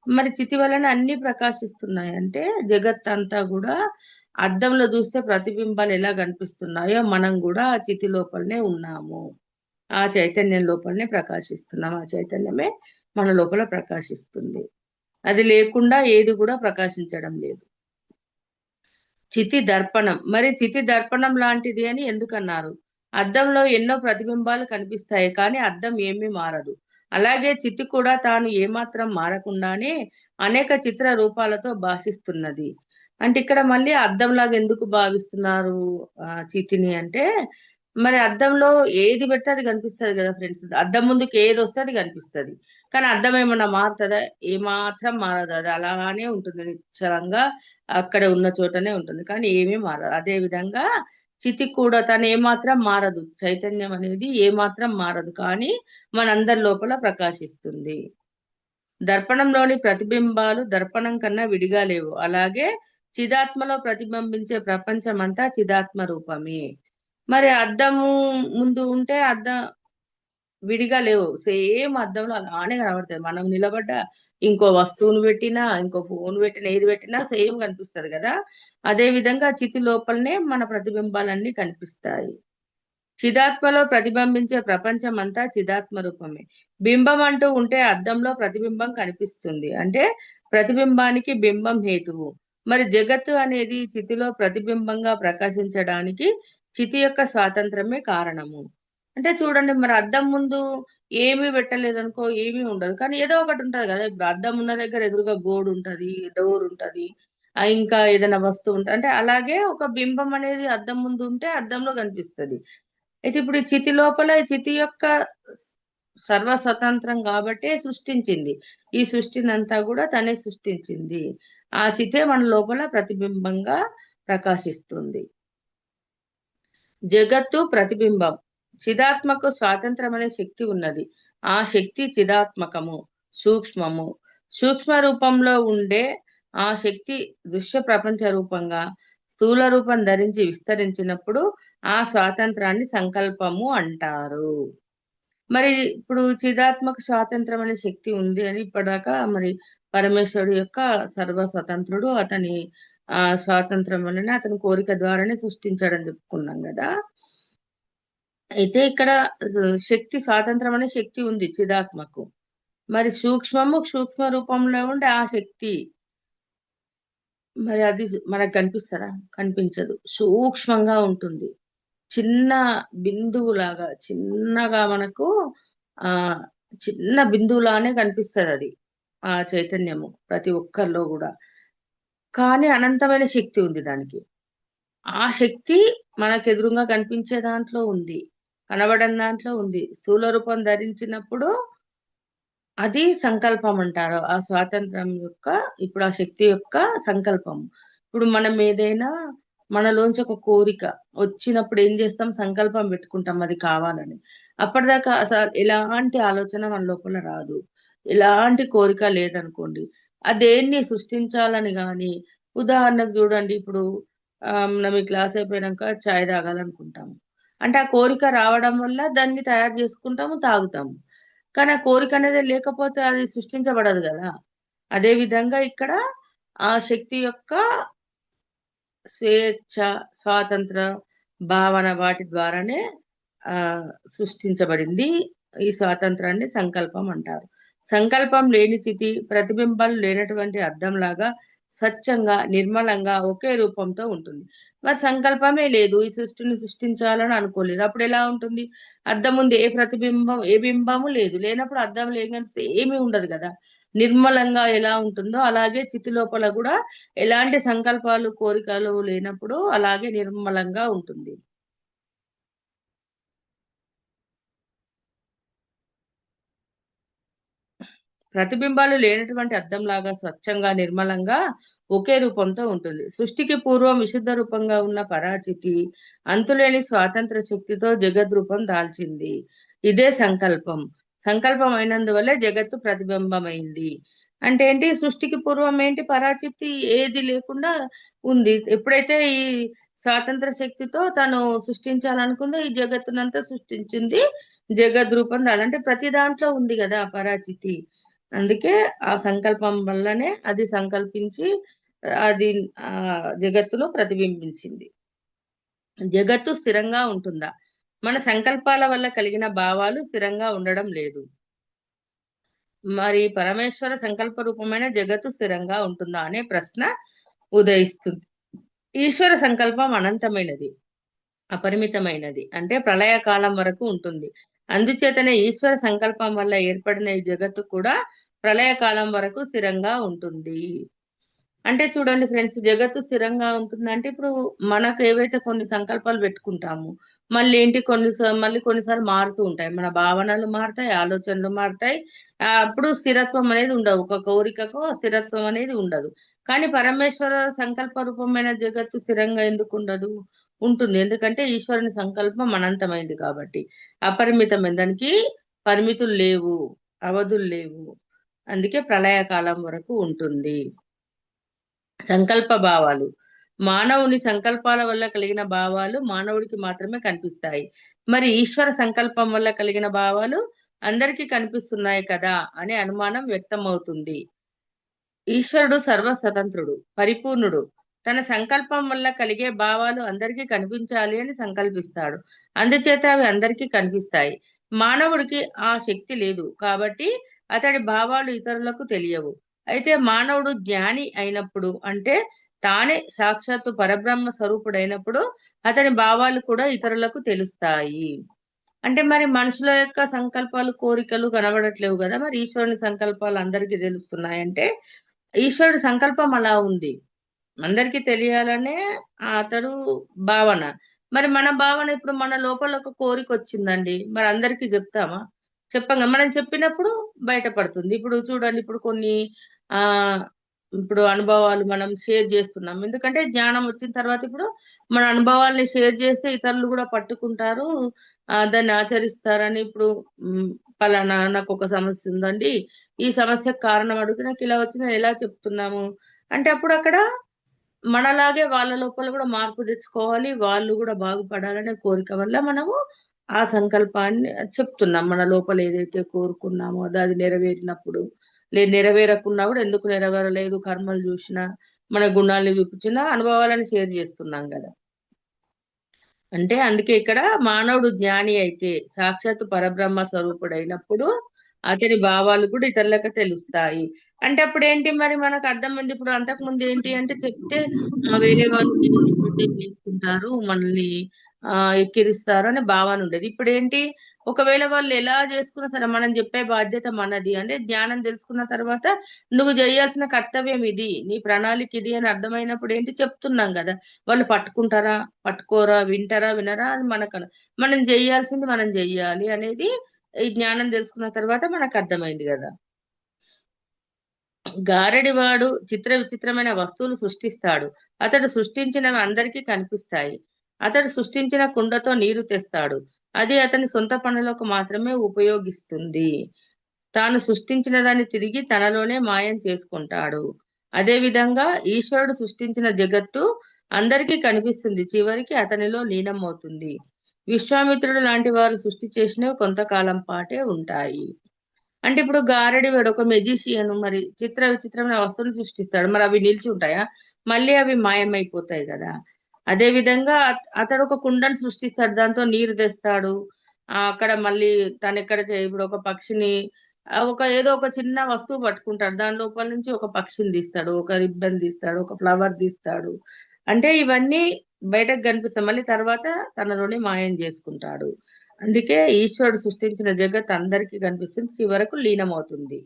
మరి చితి వలన అన్ని ప్రకాశిస్తున్నాయి. అంటే జగత్ అంతా కూడా అద్దంలో చూస్తే ప్రతిబింబాలు ఎలా కనిపిస్తున్నాయో మనం కూడా ఆ చితి లోపలనే ఉన్నాము, ఆ చైతన్యం లోపలనే ప్రకాశిస్తున్నాం. ఆ చైతన్యమే మన లోపల ప్రకాశిస్తుంది. అది లేకుండా ఏది కూడా ప్రకాశించడం లేదు. చితి దర్పణం, మరి చితి దర్పణం లాంటిది అని ఎందుకన్నారు? అద్దంలో ఎన్నో ప్రతిబింబాలు కనిపిస్తాయి కానీ అద్దం ఏమీ మారదు. అలాగే చితి కూడా తాను ఏమాత్రం మారకుండానే అనేక చిత్ర రూపాలతో భాషిస్తున్నది. అంటే ఇక్కడ మళ్ళీ అద్దంలాగా ఎందుకు భావిస్తున్నారు చితిని అంటే, మరి అద్దంలో ఏది పెడితే అది కనిపిస్తుంది కదా ఫ్రెండ్స్. అద్దం ముందుకు ఏది వస్తే అది కనిపిస్తుంది. కానీ అద్దం ఏమన్నా మారుతుందా? ఏమాత్రం మారదు, అది అలానే ఉంటుంది నిశ్చలంగా, అక్కడ ఉన్న చోటనే ఉంటుంది కానీ ఏమీ మారదు. అదే విధంగా చితి కూడా తను ఏమాత్రం మారదు, చైతన్యం అనేది ఏమాత్రం మారదు కానీ మనందరి లోపల ప్రకాశిస్తుంది. దర్పణంలోని ప్రతిబింబాలు దర్పణం కన్నా విడిగా లేవు. అలాగే చిదాత్మలో ప్రతిబింబించే ప్రపంచం అంతా చిదాత్మ రూపమే. మరి అద్దము ముందు ఉంటే అద్దం విడిగా లేవు, సేమ్ అద్దంలో అలానే కనబడతాయి. మనం నిలబడ్డ ఇంకో వస్తువును పెట్టినా, ఇంకో ఫోన్ పెట్టినా, ఏది పెట్టినా సేమ్ కనిపిస్తది కదా. అదే విధంగా చితి లోపలనే మన ప్రతిబింబాలన్నీ కనిపిస్తాయి. చిదాత్మలో ప్రతిబింబించే ప్రపంచం అంతా చిదాత్మ రూపమే. బింబం అంటూ ఉంటే అద్దంలో ప్రతిబింబం కనిపిస్తుంది. అంటే ప్రతిబింబానికి బింబం హేతువు. మరి జగత్తు అనేది చితిలో ప్రతిబింబంగా ప్రకాశించడానికి చితి యొక్క స్వాతంత్రమే కారణము. అంటే చూడండి, మరి అద్దం ముందు ఏమీ పెట్టలేదనుకో ఏమీ ఉండదు, కానీ ఏదో ఒకటి ఉంటది కదా. ఇప్పుడు అద్దం ఉన్న దగ్గర ఎదురుగా గోడు ఉంటది, డోర్ ఉంటది, ఇంకా ఏదైనా వస్తువు ఉంటది. అంటే అలాగే ఒక బింబం అనేది అద్దం ముందు ఉంటే అద్దంలో కనిపిస్తది. అయితే ఇప్పుడు ఈ చితి లోపల ఈ చితి యొక్క సర్వ స్వతంత్రం కాబట్టే సృష్టించింది. ఈ సృష్టినంతా కూడా తనే సృష్టించింది. ఆ చితే మన లోపల ప్రతిబింబంగా ప్రకాశిస్తుంది. జగత్తు ప్రతిబింబం. చిదాత్మకు స్వాతంత్రం అనే శక్తి ఉన్నది. ఆ శక్తి చిదాత్మకము, సూక్ష్మము. సూక్ష్మ రూపంలో ఉండే ఆ శక్తి దృశ్య ప్రపంచ రూపంగా స్థూల రూపం ధరించి విస్తరించినప్పుడు ఆ స్వాతంత్రాన్ని సంకల్పము అంటారు. మరి ఇప్పుడు చిదాత్మక స్వాతంత్రం అనే శక్తి ఉంది అని ఇప్పటిదాకా మరి పరమేశ్వరుడు యొక్క సర్వ స్వతంత్రుడు, అతని స్వాతంత్రం వలన అతని కోరిక ద్వారానే సృష్టించాడని చెప్పుకున్నాం కదా. అయితే ఇక్కడ శక్తి స్వాతంత్రం అనే శక్తి ఉంది చిదాత్మకు. మరి సూక్ష్మ రూపంలో ఉండే ఆ శక్తి మరి అది మనకు కనిపిస్తారా? కనిపించదు, సూక్ష్మంగా ఉంటుంది. చిన్న బిందువులాగా చిన్నగా మనకు ఆ చిన్న బిందువులానే కనిపిస్తుంది అది, ఆ చైతన్యము ప్రతి ఒక్కరిలో కూడా. కానీ అనంతమైన శక్తి ఉంది దానికి. ఆ శక్తి మనకు ఎదురుగా కనిపించే దాంట్లో ఉంది, కనబడని దాంట్లో ఉంది. స్థూల రూపం ధరించినప్పుడు అది సంకల్పం అంటారు. ఆ స్వాతంత్రం యొక్క, ఇప్పుడు ఆ శక్తి యొక్క సంకల్పం. ఇప్పుడు మనం ఏదైనా మనలోంచి ఒక కోరిక వచ్చినప్పుడు ఏం చేస్తాం? సంకల్పం పెట్టుకుంటాం అది కావాలని. అప్పటిదాకా అసలు ఎలాంటి ఆలోచన మన లోపల రాదు, ఎలాంటి కోరిక లేదనుకోండి. అదేన్ని సృష్టించాలని గాని, ఉదాహరణకు చూడండి, ఇప్పుడు మనం ఈ క్లాస్ అయిపోయినాక చాయ్ తాగాలనుకుంటాము. అంటే ఆ కోరిక రావడం వల్ల దాన్ని తయారు చేసుకుంటాము, తాగుతాము. కానీ ఆ కోరిక అనేది లేకపోతే అది సృష్టించబడదు కదా. అదే విధంగా ఇక్కడ ఆ శక్తి యొక్క స్వేచ్ఛ, స్వాతంత్ర భావన వాటి ద్వారానే ఆ సృష్టించబడింది. ఈ స్వాతంత్రాన్ని సంకల్పం అంటారు. సంకల్పం లేని స్థితి ప్రతిబింబాలు లేనటువంటి అద్దంలాగా స్వచ్ఛంగా నిర్మలంగా ఒకే రూపంతో ఉంటుంది. మరి సంకల్పమే లేదు, ఈ సృష్టిని సృష్టించాలని అనుకోలేదు, అప్పుడు ఎలా ఉంటుంది? అద్దం ముందు ఏ ప్రతిబింబం ఏ బింబము లేదు, లేనప్పుడు అద్దం లేకపోతే ఏమీ ఉండదు కదా. నిర్మలంగా ఎలా ఉంటుందో అలాగే చితి లోపల కూడా ఎలాంటి సంకల్పాలు కోరికలు లేనప్పుడు అలాగే నిర్మలంగా ఉంటుంది. ప్రతిబింబాలు లేనటువంటి అద్దంలాగా స్వచ్ఛంగా నిర్మలంగా ఒకే రూపంతో ఉంటుంది. సృష్టికి పూర్వం విశుద్ధ రూపంగా ఉన్న పరాచితి అంతులేని స్వాతంత్ర శక్తితో జగద్రూపం దాల్చింది. ఇదే సంకల్పం. సంకల్పం అయినందువల్లే జగత్తు ప్రతిబింబమైంది. అంటే ఏంటి? సృష్టికి పూర్వం ఏంటి? పరాచితి ఏది లేకుండా ఉంది. ఎప్పుడైతే ఈ స్వాతంత్ర శక్తితో తను సృష్టించాలనుకుందో ఈ జగత్తునంతా సృష్టించింది. జగద్రూపం అంటే ప్రతి దాంట్లో ఉంది కదా పరాచితి. అందుకే ఆ సంకల్పం వల్లనే అది సంకల్పించి అది జగత్తులో ప్రతిబింబించింది. జగత్తు స్థిరంగా ఉంటుందా? మన సంకల్పాల వల్ల కలిగిన భావాలు స్థిరంగా ఉండడం లేదు. మరి పరమేశ్వర సంకల్ప రూపమైన జగత్తు స్థిరంగా ఉంటుందా అనే ప్రశ్న ఉదయిస్తుంది. ఈశ్వర సంకల్పం అనంతమైనది, అపరిమితమైనది, అంటే ప్రళయకాలం వరకు ఉంటుంది. అందుచేతనే ఈశ్వర సంకల్పం వల్ల ఏర్పడిన ఈ జగత్తు కూడా ప్రళయకాలం వరకు స్థిరంగా ఉంటుంది. అంటే చూడండి ఫ్రెండ్స్, జగత్తు స్థిరంగా ఉంటుందంటే ఇప్పుడు మనకు ఏవైతే కొన్ని సంకల్పాలు పెట్టుకుంటాము, మళ్ళీ ఏంటి మళ్ళీ కొన్నిసార్లు మారుతూ ఉంటాయి. మన భావనలు మారుతాయి, ఆలోచనలు మారుతాయి. అప్పుడు స్థిరత్వం అనేది ఉండదు. ఒక కోరికకు స్థిరత్వం అనేది ఉండదు. కానీ పరమేశ్వర సంకల్ప రూపమైన జగత్తు స్థిరంగా ఎందుకు ఉండదు? ఉంటుంది. ఎందుకంటే ఈశ్వరుని సంకల్పం అనంతమైంది కాబట్టి, అపరిమితమైంది. దానికి పరిమితులు లేవు, అవధులు లేవు. అందుకే ప్రళయకాలం వరకు ఉంటుంది. సంకల్ప భావాలు. మానవుని సంకల్పాల వల్ల కలిగిన భావాలు మానవుడికి మాత్రమే కనిపిస్తాయి. మరి ఈశ్వర సంకల్పం వల్ల కలిగిన భావాలు అందరికీ కనిపిస్తున్నాయి కదా అనే అనుమానం వ్యక్తమవుతుంది. ఈశ్వరుడు సర్వస్వతంత్రుడు, పరిపూర్ణుడు. తన సంకల్పం వల్ల కలిగే భావాలు అందరికీ కనిపించాలి అని సంకల్పిస్తాడు. అందుచేత అవి అందరికీ కనిపిస్తాయి. మానవుడికి ఆ శక్తి లేదు కాబట్టి అతడి భావాలు ఇతరులకు తెలియవు. అయితే మానవుడు జ్ఞాని అయినప్పుడు, అంటే తానే సాక్షాత్తు పరబ్రహ్మ స్వరూపుడైనప్పుడు అతని భావాలు కూడా ఇతరులకు తెలుస్తాయి. అంటే మరి మనుషుల యొక్క సంకల్పాలు కోరికలు కనబడట్లేవు కదా, మరి ఈశ్వరుని సంకల్పాలు అందరికీ తెలుస్తున్నాయంటే ఈశ్వరుడి సంకల్పం అలా ఉంది, అందరికీ తెలియాలనే అతడు భావన. మరి మన భావన ఇప్పుడు మన లోపల ఒక కోరిక వచ్చిందండి, మరి అందరికీ చెప్తామా? చెప్పంగా. మనం చెప్పినప్పుడు బయటపడుతుంది. ఇప్పుడు చూడండి, ఇప్పుడు కొన్ని ఆ ఇప్పుడు అనుభవాలు మనం షేర్ చేస్తున్నాం, ఎందుకంటే జ్ఞానం వచ్చిన తర్వాత ఇప్పుడు మన అనుభవాల్ని షేర్ చేస్తే ఇతరులు కూడా పట్టుకుంటారు, దాన్ని ఆచరిస్తారని. ఇప్పుడు పలానా నాకు ఒక సమస్య ఉందండి, ఈ సమస్యకు కారణం అడిగితే నాకు ఇలా వచ్చి నేను ఎలా చెప్తున్నాము అంటే అప్పుడు అక్కడ మనలాగే వాళ్ళ లోపల కూడా మార్పు తెచ్చుకోవాలి, వాళ్ళు కూడా బాగుపడాలనే కోరిక వల్ల మనము ఆ సంకల్పాన్ని చెప్తున్నాం. మన లోపల ఏదైతే కోరుకున్నామో అది నెరవేరినప్పుడు, లేదు నెరవేరకున్నా కూడా ఎందుకు నెరవేరలేదు, కర్మలు చూసినా మన గుణాలను చూపించినా అనుభవాలను షేర్ చేస్తున్నాం కదా. అంటే అందుకే ఇక్కడ మానవుడు జ్ఞాని అయితే సాక్షాత్ పరబ్రహ్మ స్వరూపుడైనప్పుడు అతని భావాలు కూడా ఇతరులకు తెలుస్తాయి. అంటే అప్పుడు ఏంటి, మరి మనకు అర్థమైంది. ఇప్పుడు అంతకు ముందు ఏంటి అంటే చెప్తే వేరే వాళ్ళు అపార్థం చేసుకుంటారు, మనల్ని ఎక్కిరిస్తారు అనే భావన ఉండేది. ఇప్పుడు ఏంటి, ఒకవేళ వాళ్ళు ఎలా చేసుకున్నా సరే మనం చెప్పే బాధ్యత మనది. అంటే జ్ఞానం తెలుసుకున్న తర్వాత నువ్వు చేయాల్సిన కర్తవ్యం ఇది, నీ ప్రణాళిక ఇది అని అర్థమైనప్పుడు ఏంటి చెప్తున్నాం కదా. వాళ్ళు పట్టుకుంటారా, పట్టుకోరా, వింటారా, వినరా, అది మనకు మనం చేయాల్సింది మనం చెయ్యాలి అనేది ఈ జ్ఞానం తెలుసుకున్న తర్వాత మనకు అర్థమైంది కదా. గారడివాడు చిత్ర విచిత్రమైన వస్తువులు సృష్టిస్తాడు. అతడు సృష్టించినవి అందరికీ కనిపిస్తాయి. అతడు సృష్టించిన కుండతో నీరు తెస్తాడు, అది అతని సొంత పనులకు మాత్రమే ఉపయోగిస్తుంది. తాను సృష్టించిన దాన్ని తిరిగి తనలోనే మాయం చేసుకుంటాడు. అదే విధంగా ఈశ్వరుడు సృష్టించిన జగత్తు అందరికీ కనిపిస్తుంది, చివరికి అతనిలో లీనమవుతుంది. విశ్వామిత్రుడు లాంటి వారు సృష్టి చేసినవి కొంతకాలం పాటే ఉంటాయి. అంటే ఇప్పుడు గారడి వాడు ఒక మెజిషియన్, మరి చిత్ర విచిత్రమైన వస్తువులు సృష్టిస్తాడు, మరి అవి నిలిచి ఉంటాయా? మళ్ళీ అవి మాయమైపోతాయి కదా. అదే విధంగా అతడు ఒక కుండను సృష్టిస్తాడు, దాంతో నీరు తెస్తాడు. అక్కడ మళ్ళీ తను ఎక్కడ ఇప్పుడు ఒక పక్షిని ఏదో ఒక చిన్న వస్తువు పట్టుకుంటాడు, దాని లోపల నుంచి ఒక పక్షిని తీస్తాడు, ఒక రిబ్బన్ తీస్తాడు, ఒక ఫ్లవర్ తీస్తాడు. అంటే ఇవన్నీ బయటకు కనిపిస్తాయి, మళ్ళీ తర్వాత తనలోనే మాయం చేసుకుంటాడు. అందుకే ఈశ్వరుడు సృష్టించిన జగత్ అందరికీ కనిపిస్తుంది, చివరకు లీనమవుతుంది.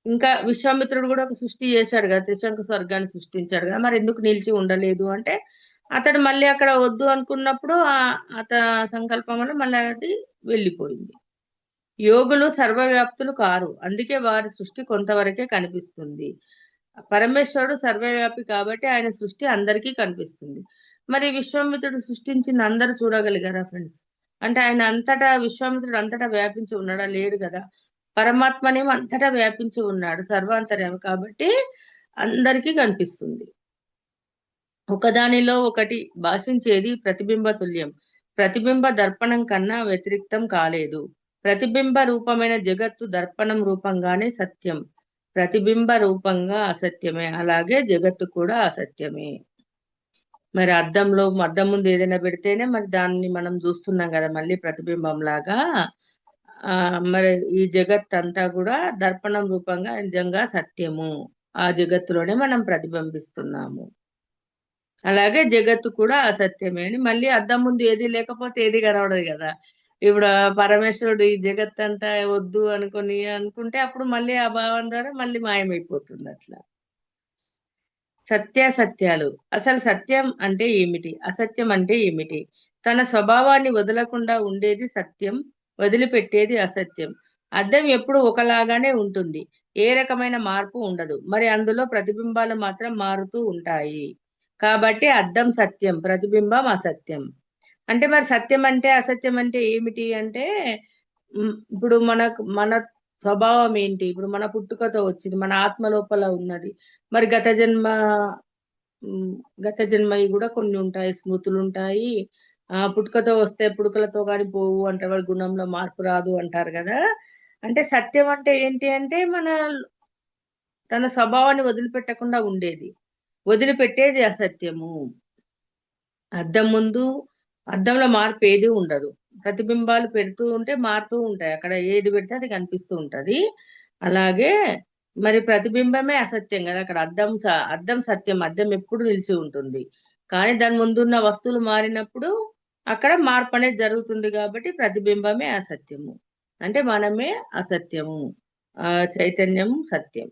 ఇంకా విశ్వామిత్రుడు కూడా ఒక సృష్టి చేశాడు కదా, త్రిశంకు స్వర్గాన్ని సృష్టించాడు కదా, మరి ఎందుకు నిలిచి ఉండలేదు అంటే అతడు మళ్ళీ అక్కడ వద్దు అనుకున్నప్పుడు సంకల్పం వల్ల మళ్ళీ అది వెళ్ళిపోయింది. యోగులు సర్వవ్యాప్తులు కారు, అందుకే వారి సృష్టి కొంతవరకే కనిపిస్తుంది. పరమేశ్వరుడు సర్వవ్యాపి కాబట్టి ఆయన సృష్టి అందరికీ కనిపిస్తుంది. మరి విశ్వామిత్రుడు సృష్టించింది అందరూ చూడగలిగారా ఫ్రెండ్స్? అంటే ఆయన అంతటా, విశ్వామిత్రుడు అంతటా వ్యాపించి ఉన్నాడా? లేడు కదా. పరమాత్మనేమో అంతటా వ్యాపించి ఉన్నాడు, సర్వాంతర్యామి కాబట్టి అందరికీ కనిపిస్తుంది. ఒకదానిలో ఒకటి భాషించేది ప్రతిబింబ తుల్యం, ప్రతిబింబ దర్పణం కన్నా వ్యతిరిక్తం కాలేదు. ప్రతిబింబ రూపమైన జగత్తు దర్పణం రూపంగానే సత్యం, ప్రతిబింబ రూపంగా అసత్యమే. అలాగే జగత్తు కూడా అసత్యమే. మరి అద్దం ముందు ఏదైనా పెడితేనే మరి దాన్ని మనం చూస్తున్నాం కదా, మళ్ళీ ప్రతిబింబం లాగా. మరి ఈ జగత్ అంతా కూడా దర్పణం రూపంగా నిజంగా సత్యము, ఆ జగత్తులోనే మనం ప్రతిబింబిస్తున్నాము. అలాగే జగత్తు కూడా అసత్యమే అని, మళ్ళీ అద్దం ముందు ఏది లేకపోతే ఏది కనబడదు కదా. ఇప్పుడు పరమేశ్వరుడు ఈ జగత్ అంతా వద్దు అనుకుంటే అప్పుడు మళ్ళీ ఆ భావం ద్వారా మళ్ళీ మాయమైపోతుంది అట్లా. సత్యాసత్యాలు. అసలు సత్యం అంటే ఏమిటి, అసత్యం అంటే ఏమిటి? తన స్వభావాన్ని వదలకుండా ఉండేది సత్యం, వదిలిపెట్టేది అసత్యం. అద్దం ఎప్పుడు ఒకలాగానే ఉంటుంది, ఏ రకమైన మార్పు ఉండదు. మరి అందులో ప్రతిబింబాలు మాత్రం మారుతూ ఉంటాయి. కాబట్టి అద్దం సత్యం, ప్రతిబింబం అసత్యం. అంటే మరి సత్యం అంటే అసత్యం అంటే ఏమిటి అంటే, ఇప్పుడు మన స్వభావం ఏంటి? ఇప్పుడు మన పుట్టుకతో వచ్చింది, మన ఆత్మ లోపల ఉన్నది. మరి గత జన్మవి కూడా కొన్ని ఉంటాయి, స్మృతులు ఉంటాయి. పుట్టుకతో వస్తే పుట్టుకలతో కానీ పోవు అంటే, వాళ్ళ గుణంలో మార్పు రాదు అంటారు కదా. అంటే సత్యం అంటే ఏంటి అంటే, తన స్వభావాన్ని వదిలిపెట్టకుండా ఉండేది, వదిలిపెట్టేది అసత్యము. అద్దంలో మార్పు ఏది ఉండదు, ప్రతిబింబాలు పెడుతూ ఉంటే మారుతూ ఉంటాయి, అక్కడ ఏది పెడితే అది కనిపిస్తూ ఉంటది. అలాగే మరి ప్రతిబింబమే అసత్యం కదా. అక్కడ అద్దం సత్యం, అద్దం ఎప్పుడు నిలిచి ఉంటుంది. కానీ దాని ముందున్న వస్తువులు మారినప్పుడు అక్కడ మార్పు అనేది జరుగుతుంది, కాబట్టి ప్రతిబింబమే అసత్యము. అంటే మనమే అసత్యము, చైతన్యం సత్యం.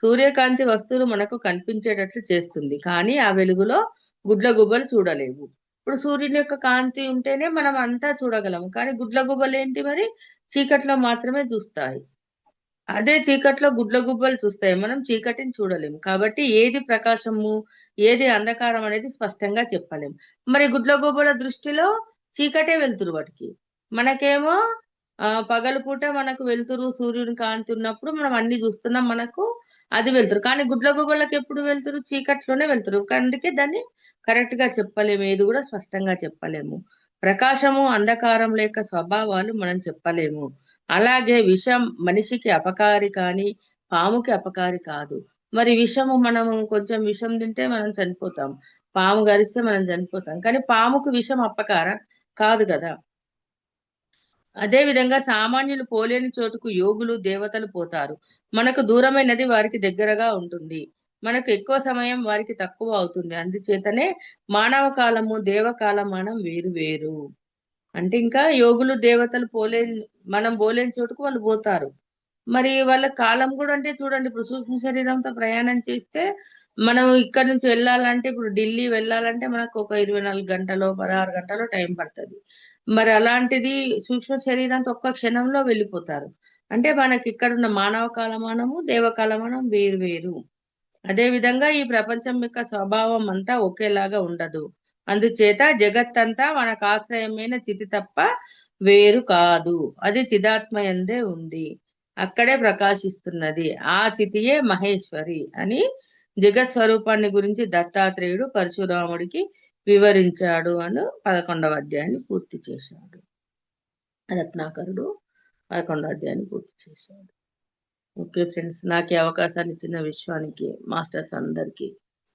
సూర్యకాంతి వస్తువులు మనకు కనిపించేటట్లు చేస్తుంది, కానీ ఆ వెలుగులో గుడ్ల గుబ్బలు చూడలేవు. ఇప్పుడు సూర్యుని యొక్క కాంతి ఉంటేనే మనం అంతా చూడగలము, కానీ గుడ్ల గుబ్బలు ఏంటి మరి, చీకట్లో మాత్రమే చూస్తాయి. అదే చీకట్లో గుడ్ల గుబ్బలు చూస్తాయి, మనం చీకటిని చూడలేము. కాబట్టి ఏది ప్రకాశము, ఏది అంధకారం అనేది స్పష్టంగా చెప్పలేము. మరి గుడ్ల గుబ్బల దృష్టిలో చీకటే వెళ్తురు వాటికి, మనకేమో పగలుపూట మనకు వెళ్తురు, సూర్యుని కాంతి ఉన్నప్పుడు మనం అన్ని చూస్తున్నాం, మనకు అది వెళ్తురు. కానీ గుడ్ల గుబ్బలకు ఎప్పుడు వెళ్తురు, చీకట్లోనే వెళ్తురు. అందుకే దాన్ని కరెక్ట్ గా చెప్పలేము, ఏది కూడా స్పష్టంగా చెప్పలేము. ప్రకాశము అంధకారం లేక స్వభావాలు మనం చెప్పలేము. అలాగే విషం మనిషికి అపకారి కానీ పాముకి అపకారి కాదు. మరి విషము, మనం కొంచెం విషం తింటే మనం చనిపోతాం, పాము గరిస్తే మనం చనిపోతాం, కానీ పాముకు విషం అపకార కాదు కదా. అదే విధంగా సామాన్యులు పోలేని చోటుకు యోగులు దేవతలు పోతారు. మనకు దూరమైనది వారికి దగ్గరగా ఉంటుంది, మనకు ఎక్కువ సమయం వారికి తక్కువ అవుతుంది. అందుచేతనే మానవ కాలము దేవకాలమానం వేరు వేరు. అంటే ఇంకా యోగులు దేవతలు మనం పోలేని చోటుకు వాళ్ళు పోతారు. మరి వాళ్ళ కాలం కూడా అంటే చూడండి, ఇప్పుడు సూక్ష్మ శరీరంతో ప్రయాణం చేస్తే మనం ఇక్కడ నుంచి వెళ్ళాలంటే, ఇప్పుడు ఢిల్లీ వెళ్ళాలంటే మనకు ఒక 24 గంటలో 16 గంటలో టైం పడుతుంది. మరి అలాంటిది సూక్ష్మ శరీరంతో ఒక్క క్షణంలో వెళ్ళిపోతారు. అంటే మనకి ఇక్కడ ఉన్న మానవ కాలమానము దేవకాలమానం వేరు వేరు. అదే విధంగా ఈ ప్రపంచం యొక్క స్వభావం అంతా ఒకేలాగా ఉండదు. అందుచేత జగత్తంతా మనకు ఆశ్రయమైన చితి తప్ప వేరు కాదు. అది చిదాత్మయందే ఉంది, అక్కడే ప్రకాశిస్తున్నది. ఆ చితియే మహేశ్వరి అని జగత్ స్వరూపాన్ని గురించి దత్తాత్రేయుడు పరశురాముడికి వివరించాడు అని 11వ అధ్యాయాన్ని పూర్తి చేశాడు. రత్నాకరుడు 11వ అధ్యాయాన్ని పూర్తి చేశాడు. ఓకే ఫ్రెండ్స్, నాకు ఈ అవకాశాన్ని ఇచ్చిన విశ్వానికి, మాస్టర్స్ అందరికీ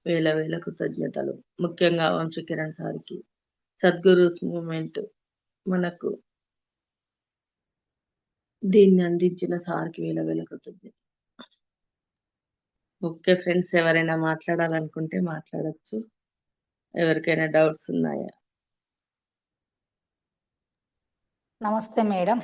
వేల వేల కృతజ్ఞతలు. ముఖ్యంగా వంశీకిరణ్ సార్కి, సద్గురుస్ మూమెంట్ మనకు దీన్ని అందించిన సార్కి వేల వేల కృతజ్ఞత. ఓకే ఫ్రెండ్స్, ఎవరైనా మాట్లాడాలనుకుంటే మాట్లాడచ్చు. ఎవరికైనా డౌట్స్ ఉన్నాయా? నమస్తే మేడం.